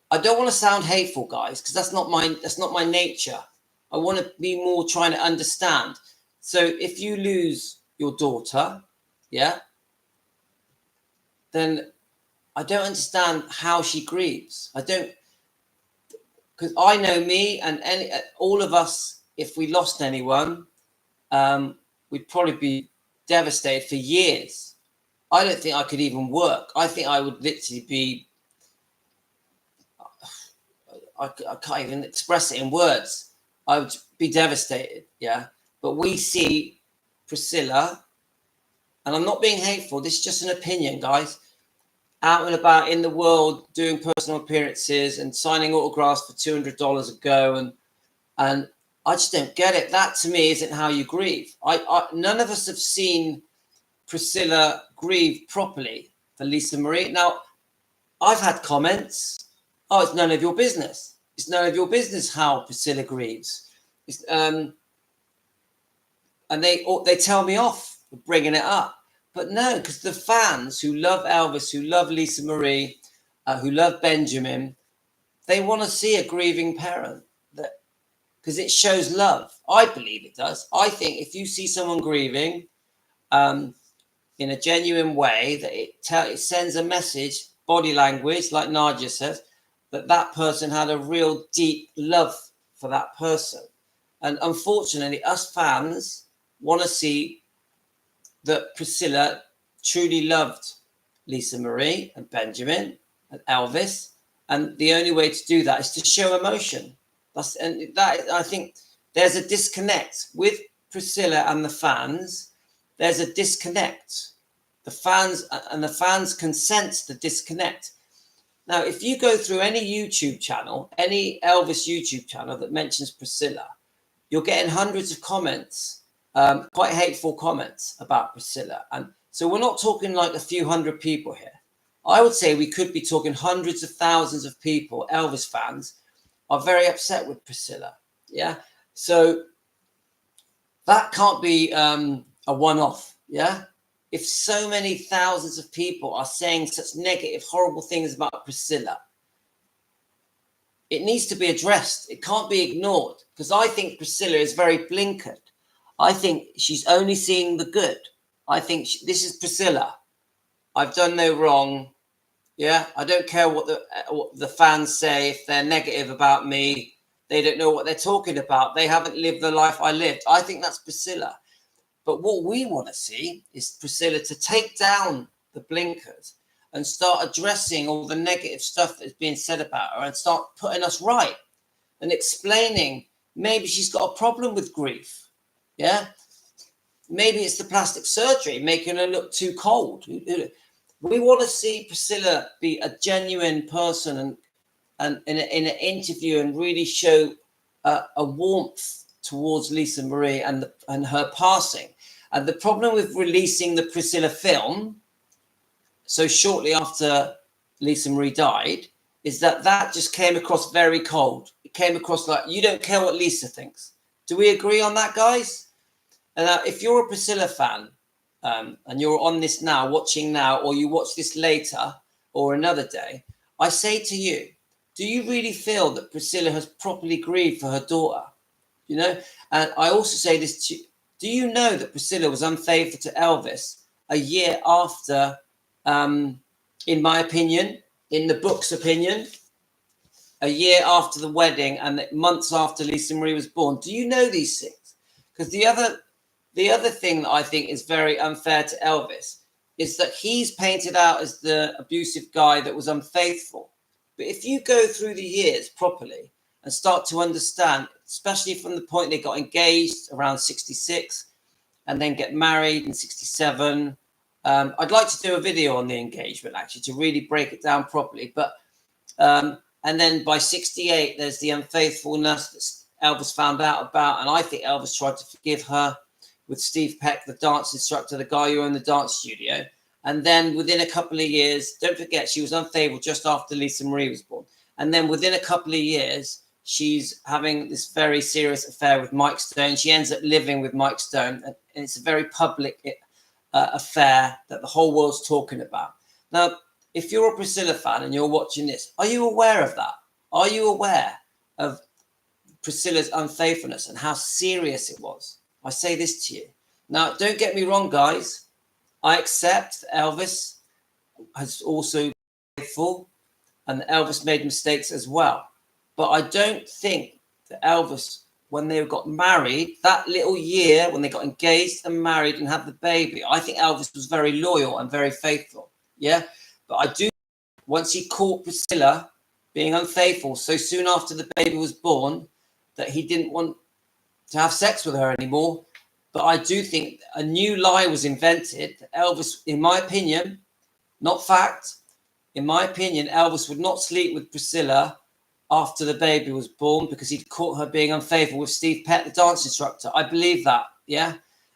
S1: I don't want to sound hateful, guys, because that's not my nature. I want to be more trying to understand. So if you lose your daughter, yeah, then I don't understand how she grieves. I don't. Because I know me and all of us, if we lost anyone, we'd probably be devastated for years. I don't think I could even work. I think I would literally be, I can't even express it in words. I would be devastated, yeah. But we see Priscilla, and I'm not being hateful, this is just an opinion, guys, out and about in the world doing personal appearances and signing autographs for $200 a go, and I just don't get it. That to me isn't how you grieve. None of us have seen Priscilla grieve properly for Lisa Marie. Now, I've had comments, oh, it's none of your business. It's none of your business how Priscilla grieves. And they tell me off for bringing it up. But no, because the fans who love Elvis, who love Lisa Marie, who love Benjamin, they want to see a grieving parent, because it shows love. I believe it does. I think if you see someone grieving in a genuine way, that it sends a message, body language, like Nadia says, that person had a real deep love for that person. And unfortunately, us fans want to see that Priscilla truly loved Lisa Marie and Benjamin and Elvis, And the only way to do that is to show emotion. I think there's a disconnect with Priscilla and the fans. There's a disconnect. The fans can sense the disconnect. Now, if you go through any YouTube channel, any Elvis YouTube channel that mentions Priscilla, you're getting hundreds of comments, quite hateful comments about Priscilla. And so we're not talking like a few hundred people here. I would say we could be talking hundreds of thousands of people, Elvis fans, are very upset with Priscilla. Yeah. So that can't be a one-off. Yeah. If so many thousands of people are saying such negative, horrible things about Priscilla, it needs to be addressed. It can't be ignored, because I think Priscilla is very blinkered. I think she's only seeing the good. I think this is Priscilla. I've done no wrong. Yeah, I don't care what the fans say. If they're negative about me, they don't know what they're talking about. They haven't lived the life I lived. I think that's Priscilla. But what we want to see is Priscilla to take down the blinkers and start addressing all the negative stuff that's being said about her and start putting us right and explaining maybe she's got a problem with grief. Yeah. Maybe it's the plastic surgery making her look too cold. We want to see Priscilla be a genuine person and in an interview and really show a warmth towards Lisa Marie and her passing. And the problem with releasing the Priscilla film so shortly after Lisa Marie died is that just came across very cold. It came across like you don't care what Lisa thinks. Do we agree on that, guys? And if you're a Priscilla fan and you're on this now, watching now, or you watch this later or another day, I say to you, do you really feel that Priscilla has properly grieved for her daughter? You know, and I also say this to you. Do you know that Priscilla was unfaithful to Elvis a year after, in my opinion, in the book's opinion, a year after the wedding and months after Lisa Marie was born? Do you know these things? Because the other thing that I think is very unfair to Elvis is that he's painted out as the abusive guy that was unfaithful. But if you go through the years properly and start to understand, especially from the point they got engaged around 66 and then get married in 67. I'd like to do a video on the engagement, actually, to really break it down properly. But and then by 68, there's the unfaithfulness that Elvis found out about. And I think Elvis tried to forgive her with Steve Peck, the dance instructor, the guy who owned the dance studio. And then within a couple of years, don't forget, she was unfaithful just after Lisa Marie was born. And then within a couple of years, she's having this very serious affair with Mike Stone. She ends up living with Mike Stone. And it's a very public affair that the whole world's talking about. Now, if you're a Priscilla fan and you're watching this, are you aware of that? Are you aware of Priscilla's unfaithfulness and how serious it was? I say this to you. Now, don't get me wrong, guys. I accept that Elvis has also been faithful and Elvis made mistakes as well. But I don't think that Elvis, when they got married, that little year when they got engaged and married and had the baby, I think Elvis was very loyal and very faithful. Yeah. But I do, once he caught Priscilla being unfaithful so soon after the baby was born, that he didn't want to have sex with her anymore. But I do think a new lie was invented. Elvis, in my opinion, not fact, in my opinion, Elvis would not sleep with Priscilla after the baby was born because he'd caught her being unfaithful with Steve Peck, the dance instructor. I believe that, yeah?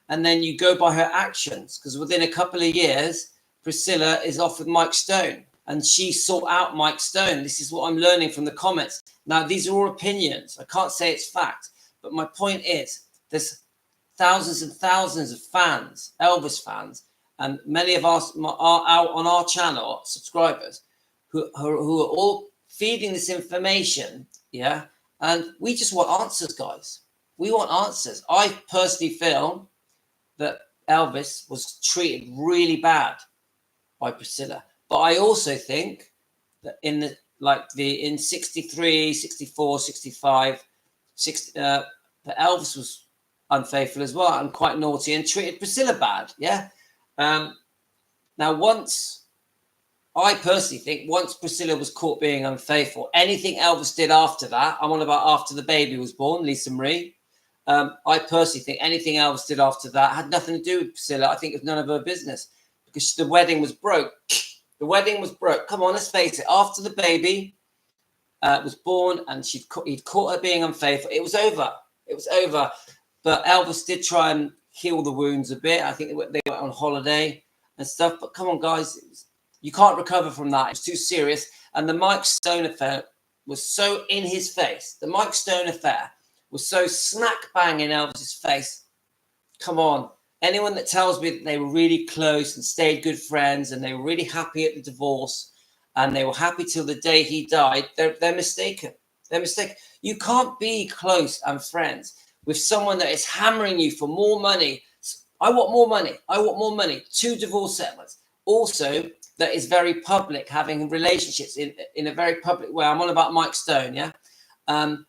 S1: And then you go by her actions, because within a couple of years, Priscilla is off with Mike Stone and she sought out Mike Stone. This is what I'm learning from the comments. Now, these are all opinions. I can't say it's fact, but my point is there's thousands and thousands of fans, Elvis fans, and many of us are out on our channel, subscribers, who are all feeding this information, yeah? And we just want answers, guys. We want answers. I personally feel that Elvis was treated really bad by Priscilla. But I also think that in 63, 64, 65, that Elvis was unfaithful as well and quite naughty and treated Priscilla bad. Yeah. Now, once I personally think once Priscilla was caught being unfaithful, anything Elvis did after that, I'm on about after the baby was born, Lisa Marie. I personally think anything Elvis did after that had nothing to do with Priscilla. I think it was none of her business because the wedding was broke. The wedding was broke. Come on, let's face it. After the baby was born and he'd caught her being unfaithful, it was over. It was over. But Elvis did try and heal the wounds a bit. I think they went on holiday and stuff. But come on, guys. You can't recover from that. It's too serious. And the Mike Stone affair was so in his face. The Mike Stone affair was so smack bang in Elvis's face. Come on. Anyone that tells me that they were really close and stayed good friends and they were really happy at the divorce and they were happy till the day he died, they're mistaken. They're mistaken. You can't be close and friends with someone that is hammering you for more money. I want more money. I want more money. 2 divorce settlements. Also, that is very public, having relationships in a very public way. I'm on about Mike Stone, yeah? And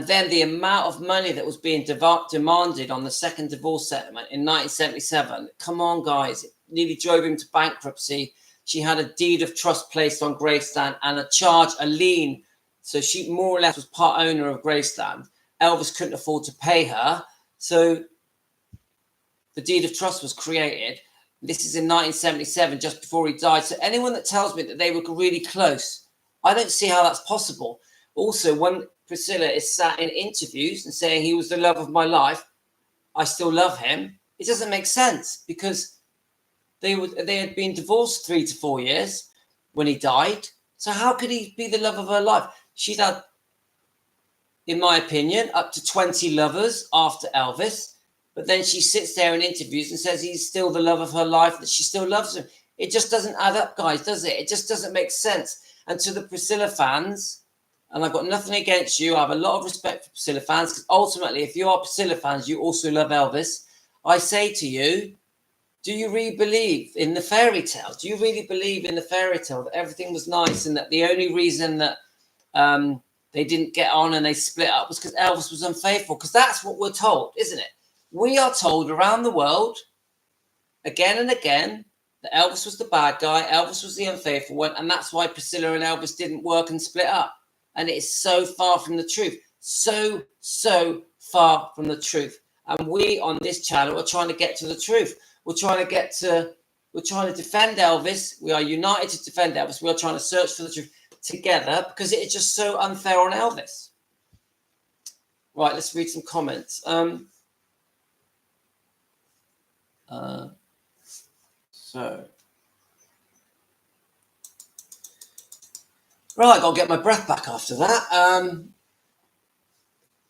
S1: then the amount of money that was being demanded on the second divorce settlement in 1977. Come on, guys. It nearly drove him to bankruptcy. She had a deed of trust placed on Graceland and a lien. So she more or less was part owner of Graceland. Elvis couldn't afford to pay her. So the deed of trust was created. This is in 1977, just before he died. So anyone that tells me that they were really close, I don't see how that's possible. Also, when Priscilla is sat in interviews and saying he was the love of my life, I still love him, it doesn't make sense because they had been divorced 3 to 4 years when he died. So how could he be the love of her life? She'd had, in my opinion, up to 20 lovers after Elvis. But then she sits there in interviews and says he's still the love of her life, that she still loves him. It just doesn't add up, guys, does it? It just doesn't make sense. And to the Priscilla fans, and I've got nothing against you, I have a lot of respect for Priscilla fans, because ultimately, if you are Priscilla fans, you also love Elvis. I say to you, do you really believe in the fairy tale? Do you really believe in the fairy tale that everything was nice and that the only reason that they didn't get on and they split up was because Elvis was unfaithful? Because that's what we're told, isn't it? We are told around the world, again and again, that Elvis was the bad guy, Elvis was the unfaithful one, and that's why Priscilla and Elvis didn't work and split up. And it is so far from the truth. So far from the truth. And we on this channel are trying to get to the truth. We're trying to defend Elvis. We are united to defend Elvis. We are trying to search for the truth together because it is just so unfair on Elvis. Right, let's read some comments. Right, I've got to get my breath back after that.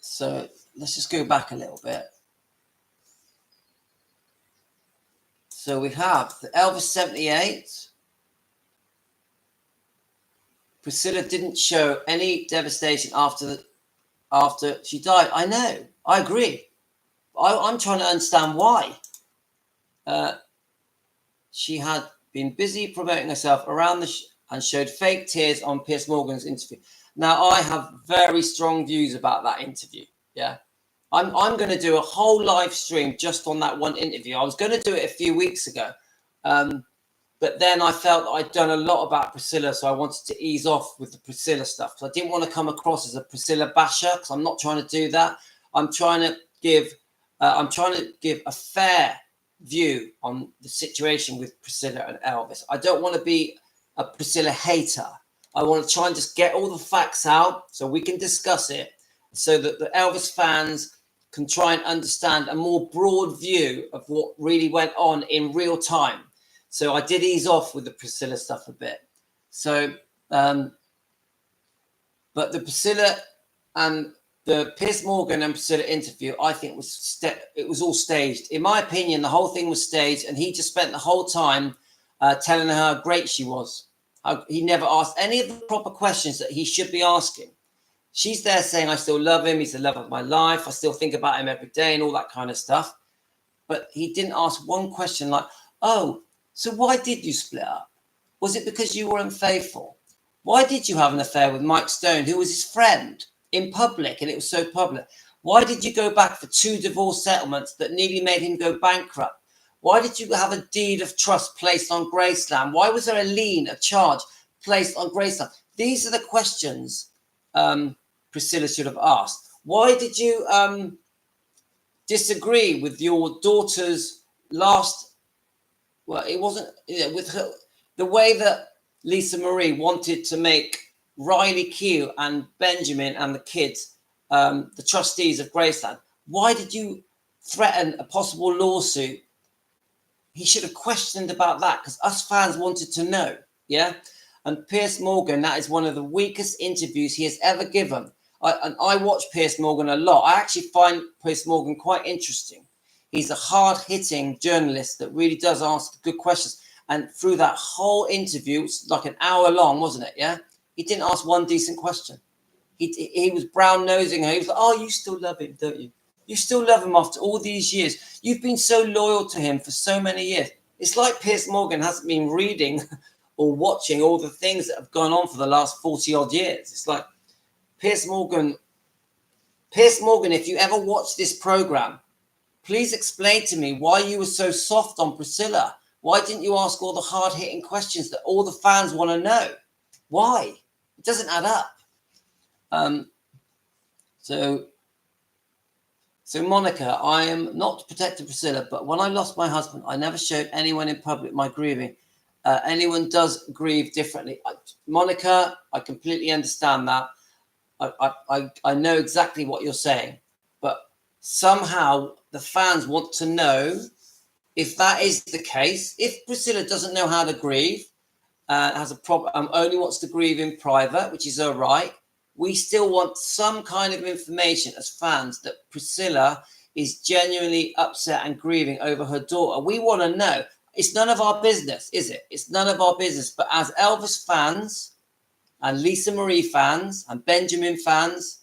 S1: So let's just go back a little bit. So we have the Elvis 78. Priscilla didn't show any devastation after she died. I know, I agree. I'm trying to understand why. She had been busy promoting herself around and showed fake tears on Piers Morgan's interview. Now, I have very strong views about that interview. Yeah, I'm going to do a whole live stream just on that one interview. I was going to do it a few weeks ago, but then I felt that I'd done a lot about Priscilla, so I wanted to ease off with the Priscilla stuff. So I didn't want to come across as a Priscilla basher because I'm not trying to do that. I'm trying to give a fair view on the situation with Priscilla and Elvis. I don't want to be a Priscilla hater. I want to try and just get all the facts out so we can discuss it so that the Elvis fans can try and understand a more broad view of what really went on in real time. So I did ease off with the Priscilla stuff a bit. So, but the Priscilla and the Piers Morgan and Priscilla interview, I think it was all staged. In my opinion, the whole thing was staged, and he just spent the whole time telling her how great she was. He never asked any of the proper questions that he should be asking. She's there saying, I still love him. He's the love of my life. I still think about him every day and all that kind of stuff. But he didn't ask one question like, oh, so why did you split up? Was it because you were unfaithful? Why did you have an affair with Mike Stone, who was his friend, in public, and it was so public? Why did you go back for 2 divorce settlements that nearly made him go bankrupt? Why did you have a deed of trust placed on Graceland? Why was there a lien, a charge placed on Graceland? These are the questions Priscilla should have asked. Why did you disagree with your daughter's last? Well, it wasn't, you know, with her, the way that Lisa Marie wanted to make Riley Q and Benjamin and the kids the trustees of Graceland. Why did you threaten a possible lawsuit? He should have questioned about that, because us fans wanted to know. Yeah. And Piers Morgan, that is one of the weakest interviews he has ever given. I watch Piers Morgan a lot. I actually find Piers Morgan quite interesting. He's a hard-hitting journalist that really does ask good questions. And through that whole interview, it's like an hour long, wasn't it? Yeah. He didn't ask one decent question. He was brown-nosing her. He was like, oh, you still love him, don't you? You still love him after all these years. You've been so loyal to him for so many years. It's like Piers Morgan hasn't been reading or watching all the things that have gone on for the last 40-odd years. It's like, Piers Morgan, if you ever watch this program, please explain to me why you were so soft on Priscilla. Why didn't you ask all the hard-hitting questions that all the fans want to know? Why? It doesn't add up. So Monica, I am not to protect Priscilla, but when I lost my husband, I never showed anyone in public my grieving. Anyone does grieve differently. Monica, I completely understand that. I know exactly what you're saying, but somehow the fans want to know if that is the case. If Priscilla doesn't know how to grieve, has a problem, only wants to grieve in private, which is her right, we still want some kind of information as fans that Priscilla is genuinely upset and grieving over her daughter. We want to know. It's none of our business, is it? It's none of our business. But as Elvis fans and Lisa Marie fans and Benjamin fans,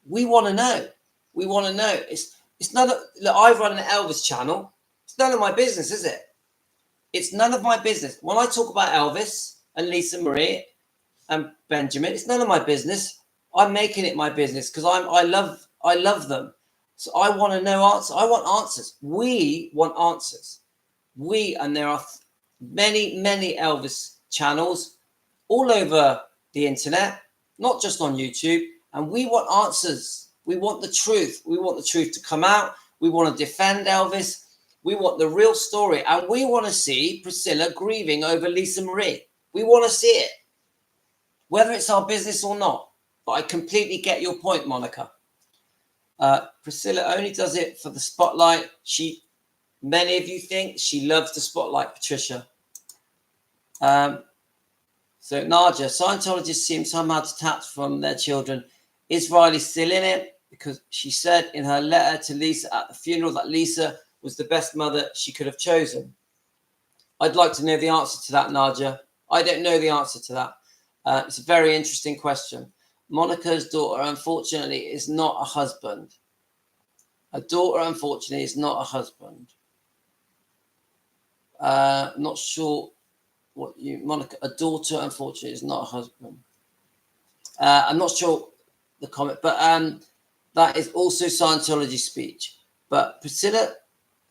S1: we want to know. We want to know. It's none of, look, I run an Elvis channel. It's none of my business, is it? It's none of my business. When I talk about Elvis and Lisa Marie and Benjamin, it's none of my business. I'm making it my business because I love them. So I want to know answers. I want answers. We want answers. And there are many Elvis channels all over the internet, not just on YouTube. And we want answers. We want the truth. We want the truth to come out. We want to defend Elvis. We want the real story. And we want to see Priscilla grieving over Lisa Marie. We want to see it, whether it's our business or not. But I completely get your point, Monica. Priscilla only does it for the spotlight. Many of you think she loves the spotlight, Patricia. So Nadia, Scientologists seem somehow detached from their children. Is Riley still in it? Because she said in her letter to Lisa at the funeral that Lisa was the best mother she could have chosen. I'd like to know the answer to that, Nadia. I don't know the answer to that. It's a very interesting question. Monica's daughter, unfortunately, is not a husband. A daughter, unfortunately, is not a husband. Not sure what you, Monica, a daughter, unfortunately, is not a husband. I'm not sure the comment, but that is also Scientology speech. But Priscilla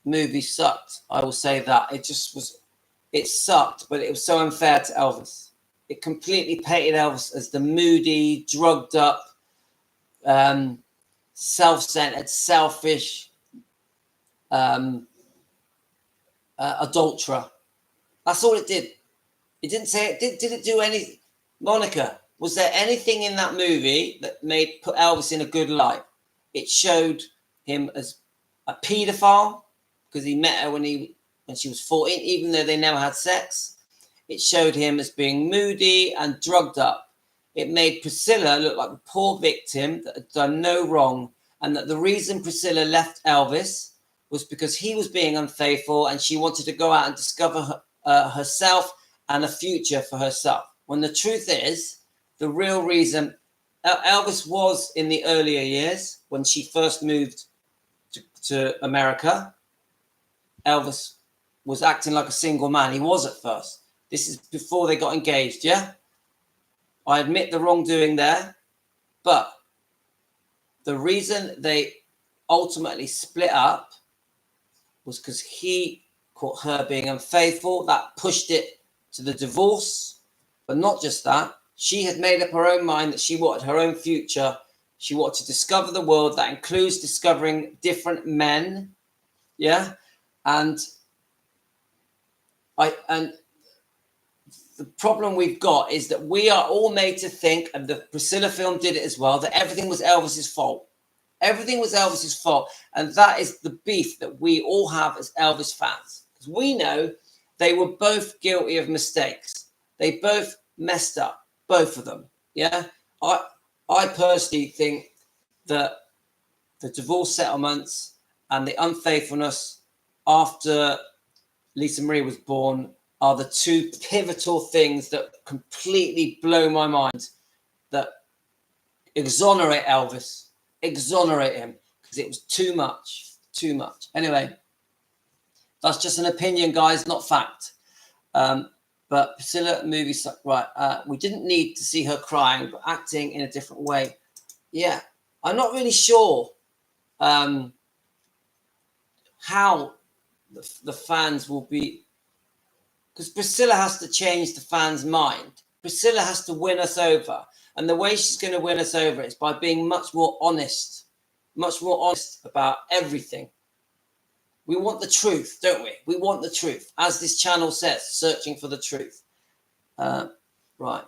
S1: movie sucked. I will say that. It sucked, but it was so unfair to Elvis. It completely painted Elvis as the moody, drugged up, self-centered, selfish adulterer. That's all it did. It didn't say it. Did it do anything? Monica, was there anything in that movie that put Elvis in a good light? It showed him as a paedophile because he met her when she was 14, even though they never had sex. It showed him as being moody and drugged up. It made Priscilla look like a poor victim that had done no wrong, and that the reason Priscilla left Elvis was because he was being unfaithful and she wanted to go out and discover herself and a future for herself. When the truth is, the real reason Elvis was in the earlier years when she first moved to America, Elvis was acting like a single man. He was at first. This is before they got engaged, yeah? I admit the wrongdoing there, but the reason they ultimately split up was because he caught her being unfaithful. That pushed it to the divorce. But not just that. She had made up her own mind that she wanted her own future. She wanted to discover the world. That includes discovering different men. Yeah. And the problem we've got is that we are all made to think, and the Priscilla film did it as well, that everything was Elvis's fault. Everything was Elvis's fault. And that is the beef that we all have as Elvis fans. Because we know they were both guilty of mistakes. They both messed up, both of them. Yeah. I personally think that the divorce settlements and the unfaithfulness after Lisa Marie was born are the two pivotal things that completely blow my mind, that exonerate Elvis, exonerate him, because it was too much. Anyway, that's just an opinion, guys, not fact. But Priscilla movie sucked. Right, we didn't need to see her crying, but acting in a different way. Yeah, I'm not really sure how the fans will be, because Priscilla has to change the fans' mind. Priscilla has to win us over. And the way she's going to win us over is by being much more honest about everything. We want the truth, don't we? We want the truth. As this channel says, searching for the truth. Right,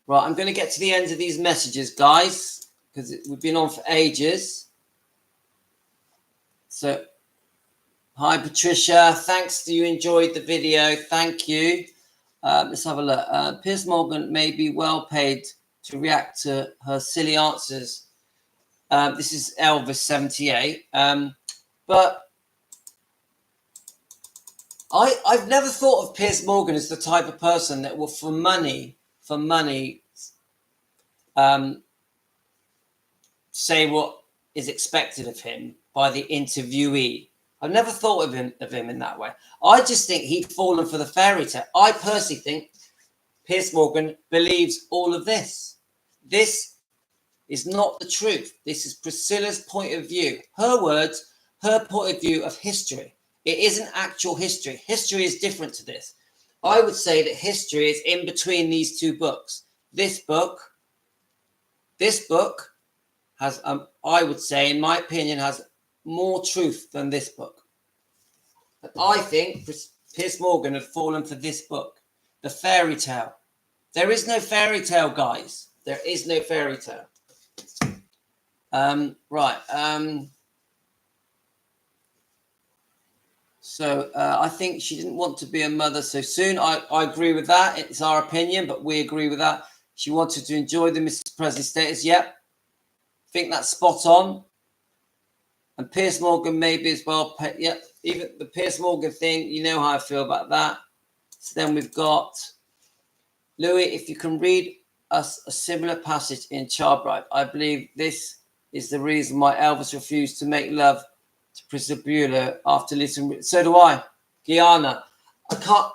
S1: I'm going to get to the end of these messages, guys, because we've been on for ages. So, hi, Patricia. Thanks that you enjoyed the video. Thank you. Let's have a look. Piers Morgan may be well paid to react to her silly answers. This is Elvis 78. But I've never thought of Piers Morgan as the type of person that will, for money, say what is expected of him by the interviewee. I've never thought of him in that way. I just think he'd fallen for the fairy tale. I personally think Piers Morgan believes all of this. This is not the truth. This is Priscilla's point of view. Her words, her point of view of history. It isn't actual history. History is different to this. I would say that history is in between these two books. This book has, I would say, in my opinion, has more truth than this book. But I think Piers Morgan had fallen for this book, the fairy tale. There is no fairy tale, guys. There is no fairy tale. So I think she didn't want to be a mother so soon. I agree with that. It's our opinion, but we agree with that. She wanted to enjoy the Mrs. Presley status. Yep. I think that's spot on. And Piers Morgan maybe as well. Yep. Even the Piers Morgan thing, you know how I feel about that. So then we've got Louis, if you can read us a similar passage in Childbride. I believe this is the reason why Elvis refused to make love to Priscilla after listening. So do I, Guyana. I can't.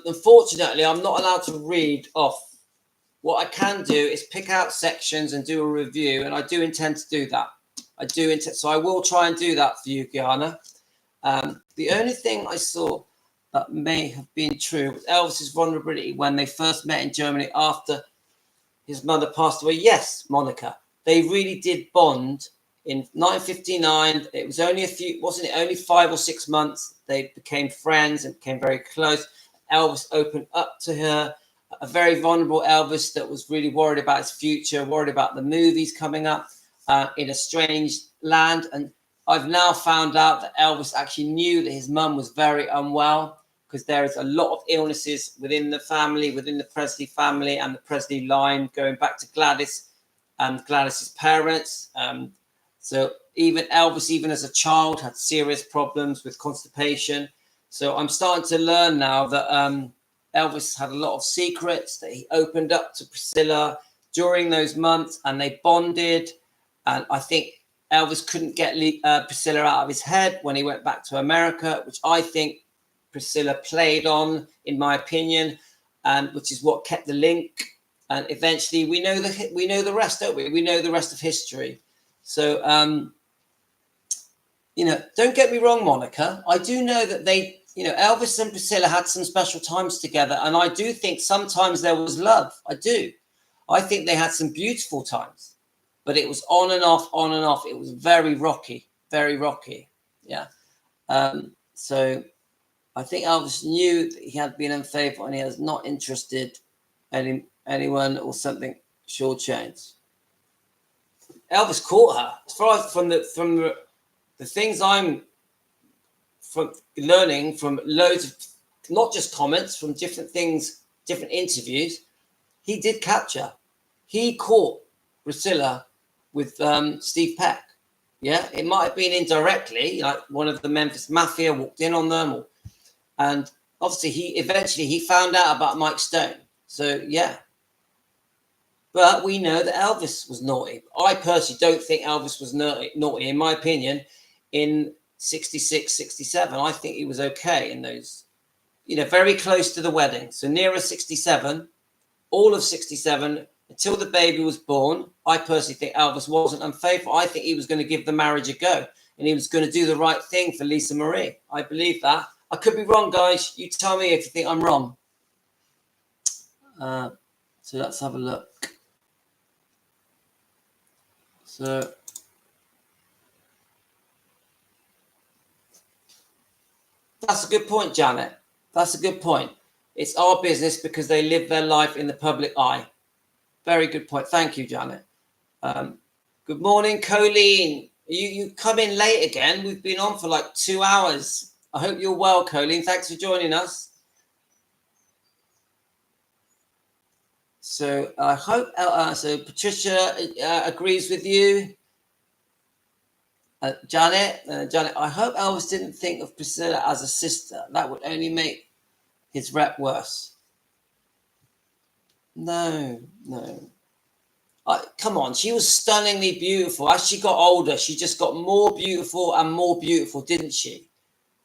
S1: Unfortunately, I'm not allowed to read off. What I can do is pick out sections and do a review, and I do intend to do that. So I will try and do that for you, Guyana. The only thing I saw that may have been true was Elvis's vulnerability when they first met in Germany after his mother passed away. Yes, Monica, they really did bond. In 1959, it was only only 5 or 6 months. They became friends and became very close. Elvis opened up to her, a very vulnerable Elvis that was really worried about his future, worried about the movies coming up in a strange land. And I've now found out that Elvis actually knew that his mum was very unwell, because there is a lot of illnesses within the family, within the Presley family and the Presley line, going back to Gladys and Gladys's parents. So even Elvis, even as a child, had serious problems with constipation. So I'm starting to learn now that Elvis had a lot of secrets that he opened up to Priscilla during those months, and they bonded. And I think Elvis couldn't get Priscilla out of his head when he went back to America, which I think Priscilla played on, in my opinion, and which is what kept the link. And eventually, we know the rest, don't we? We know the rest of history. So you know, don't get me wrong, Monica. I do know that they, you know, Elvis and Priscilla had some special times together. And I do think sometimes there was love. I do. I think they had some beautiful times. But it was on and off, on and off. It was very rocky, very rocky. Yeah. So I think Elvis knew that he had been unfaithful and he was not interested in anyone or something shortchanged. Elvis caught her. As far as from the things I'm from learning from loads of, not just comments, from different things, different interviews, he did capture. He caught Priscilla with Steve Peck. Yeah, it might have been indirectly, like one of the Memphis Mafia walked in on them, and obviously he found out about Mike Stone. So yeah, but we know that Elvis was naughty. I personally don't think Elvis was naughty, in my opinion, in 66, 67. I think he was okay in those, you know, very close to the wedding. So nearer 67, all of 67, until the baby was born. I personally think Elvis wasn't unfaithful. I think he was going to give the marriage a go and he was going to do the right thing for Lisa Marie. I believe that. I could be wrong, guys. You tell me if you think I'm wrong. So let's have a look. So that's a good point, Janet. That's a good point. It's our business because they live their life in the public eye. Very good point. Thank you, Janet. Good morning, Colleen. You come in late again. We've been on for like 2 hours. I hope you're well, Colleen. Thanks for joining us. So I hope so Patricia agrees with you. Janet, I hope Elvis didn't think of Priscilla as a sister. That would only make his rep worse. No. Come on, she was stunningly beautiful. As she got older, she just got more beautiful and more beautiful, didn't she?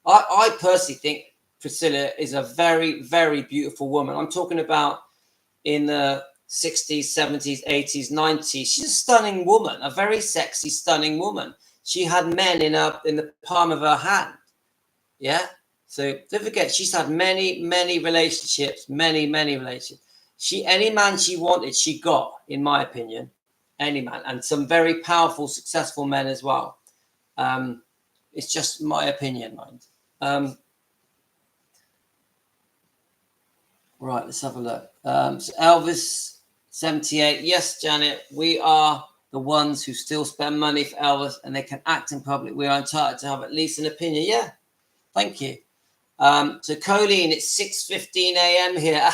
S1: I personally think Priscilla is a very, very beautiful woman. I'm talking about in the 60s, 70s, 80s, 90s. She's a stunning woman, a very sexy, stunning woman. She had men in the palm of her hand. Yeah. So don't forget, she's had many, many relationships, many, many relationships. Any man she wanted, she got, in my opinion, any man, and some very powerful, successful men as well. It's just my opinion, mind. Right, let's have a look. So Elvis, 78. Yes, Janet, we are the ones who still spend money for Elvis and they can act in public. We are entitled to have at least an opinion. Yeah, thank you. So Colleen, it's 6:15 a.m. here.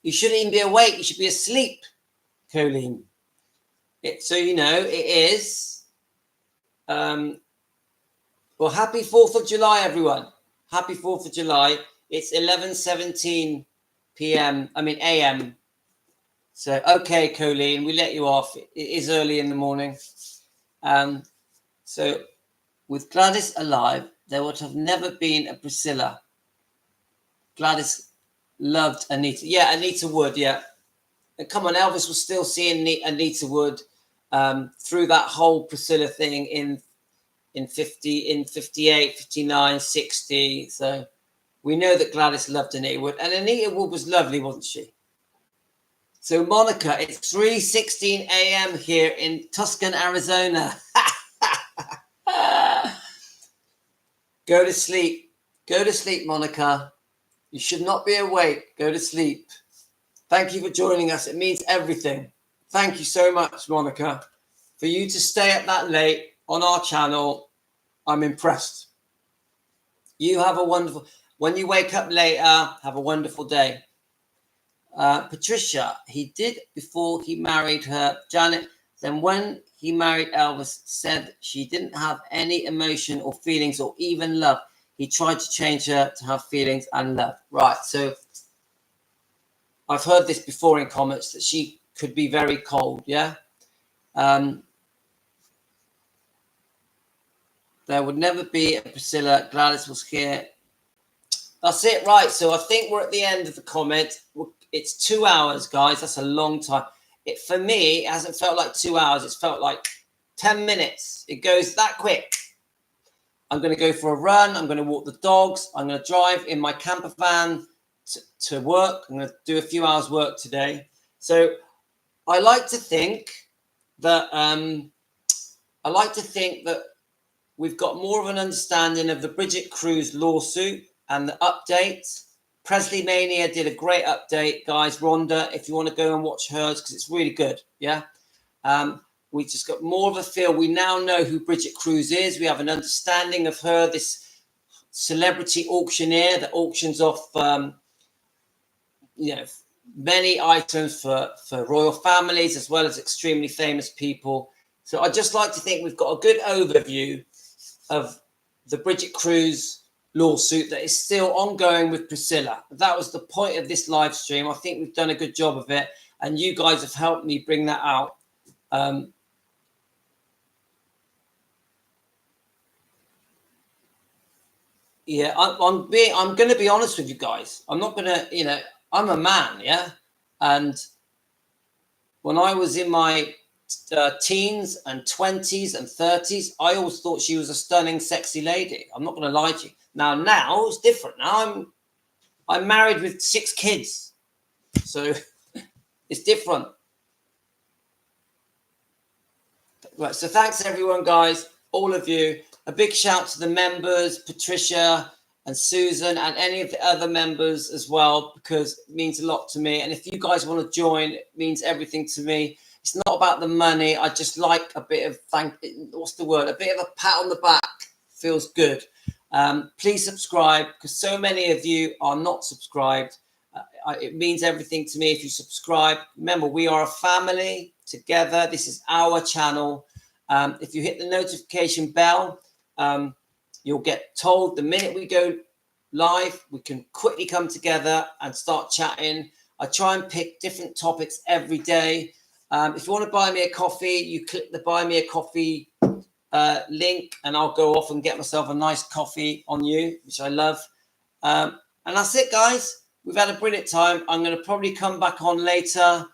S1: You shouldn't even be awake. You should be asleep, Colleen. So, you know, it is. Well, happy 4th of July, everyone. Happy 4th of July. It's 11:17 a.m. So, okay, Colleen, we let you off. It is early in the morning. So, with Gladys alive, there would have never been a Priscilla. Gladys loved Anita. Yeah, Anita would, yeah. And come on, Elvis was still seeing Anita Wood through that whole Priscilla thing in 58, 59, 60. So we know that Gladys loved Anita Wood. And Anita Wood was lovely, wasn't she? So, Monica, it's 3:16 a.m. here in Tucson, Arizona. Go to sleep. Go to sleep, Monica. You should not be awake. Go to sleep. Thank you for joining us. It means everything. Thank you so much, Monica. For you to stay up that late on our channel, I'm impressed. You have a wonderful... When you wake up later, have a wonderful day. Patricia, he did before he married her. Janet, then when he married Elvis, said she didn't have any emotion or feelings or even love. He tried to change her to have feelings and love. Right, so I've heard this before in comments that she could be very cold, yeah? There would never be a Priscilla. Gladys was here. That's it, right. So I think we're at the end of the comment. It's 2 hours, guys. That's a long time. For me, it hasn't felt like 2 hours. It's felt like 10 minutes. It goes that quick. I'm going to go for a run. I'm going to walk the dogs. I'm going to drive in my camper van to work. I'm going to do a few hours work today. So I like to think that we've got more of an understanding of the Bridget Cruz lawsuit and the update. Presley Mania did a great update, guys. Rhonda, if you want to go and watch hers, because it's really good. Yeah. We just got more of a feel. We now know who Bridget Cruz is. We have an understanding of her, this celebrity auctioneer that auctions off, many items for royal families as well as extremely famous people. So I just like to think we've got a good overview of the Bridget Cruz lawsuit that is still ongoing with Priscilla. That was the point of this live stream. I think we've done a good job of it, and you guys have helped me bring that out. I'm going to be honest with you guys. I'm not going to, I'm a man, yeah? And when I was in my teens and 20s and 30s, I always thought she was a stunning, sexy lady. I'm not going to lie to you. Now it's different. Now I'm married with 6 kids. So it's different. Right, so thanks everyone, guys, all of you. A big shout to the members, Patricia and Susan, and any of the other members as well, because it means a lot to me. And if you guys want to join, it means everything to me. It's not about the money. I just like a bit of a bit of a pat on the back. Feels good. Please subscribe, because so many of you are not subscribed. It means everything to me if you subscribe. Remember, we are a family together. This is our channel. If you hit the notification bell, you'll get told the minute we go live. We can quickly come together and start chatting. I try and pick different topics every day. If you want to buy me a coffee, you click the buy me a coffee link, and I'll go off and get myself a nice coffee on you, which I love. And that's it, guys. We've had a brilliant time. I'm going to probably come back on later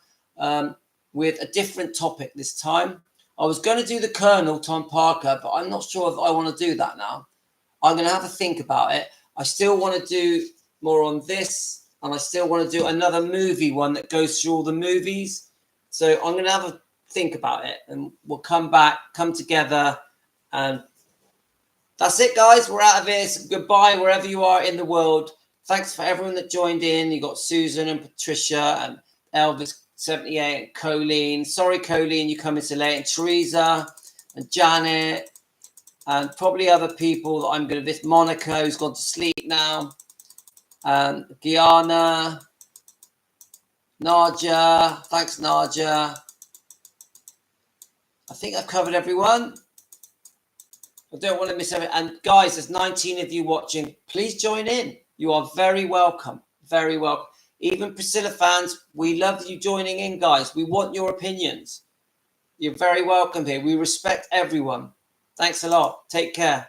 S1: with a different topic this time. I was going to do the Colonel, Tom Parker, but I'm not sure if I want to do that now. I'm going to have a think about it. I still want to do more on this, and I still want to do another movie one that goes through all the movies. So I'm going to have a think about it, and we'll come together, and that's it, guys. We're out of here. So goodbye wherever you are in the world. Thanks for everyone that joined in. You got Susan and Patricia and Elvis 78 and Colleen. Sorry, Colleen, you come in so late. And Teresa and Janet and probably other people that I'm going to visit. Monica, who's gone to sleep now. Gianna. Nadia. Thanks, Nadia. I think I've covered everyone. I don't want to miss everything. And guys, there's 19 of you watching. Please join in. You are very welcome. Very welcome. Even Priscilla fans, we love you joining in, guys. We want your opinions. You're very welcome here. We respect everyone. Thanks a lot. Take care.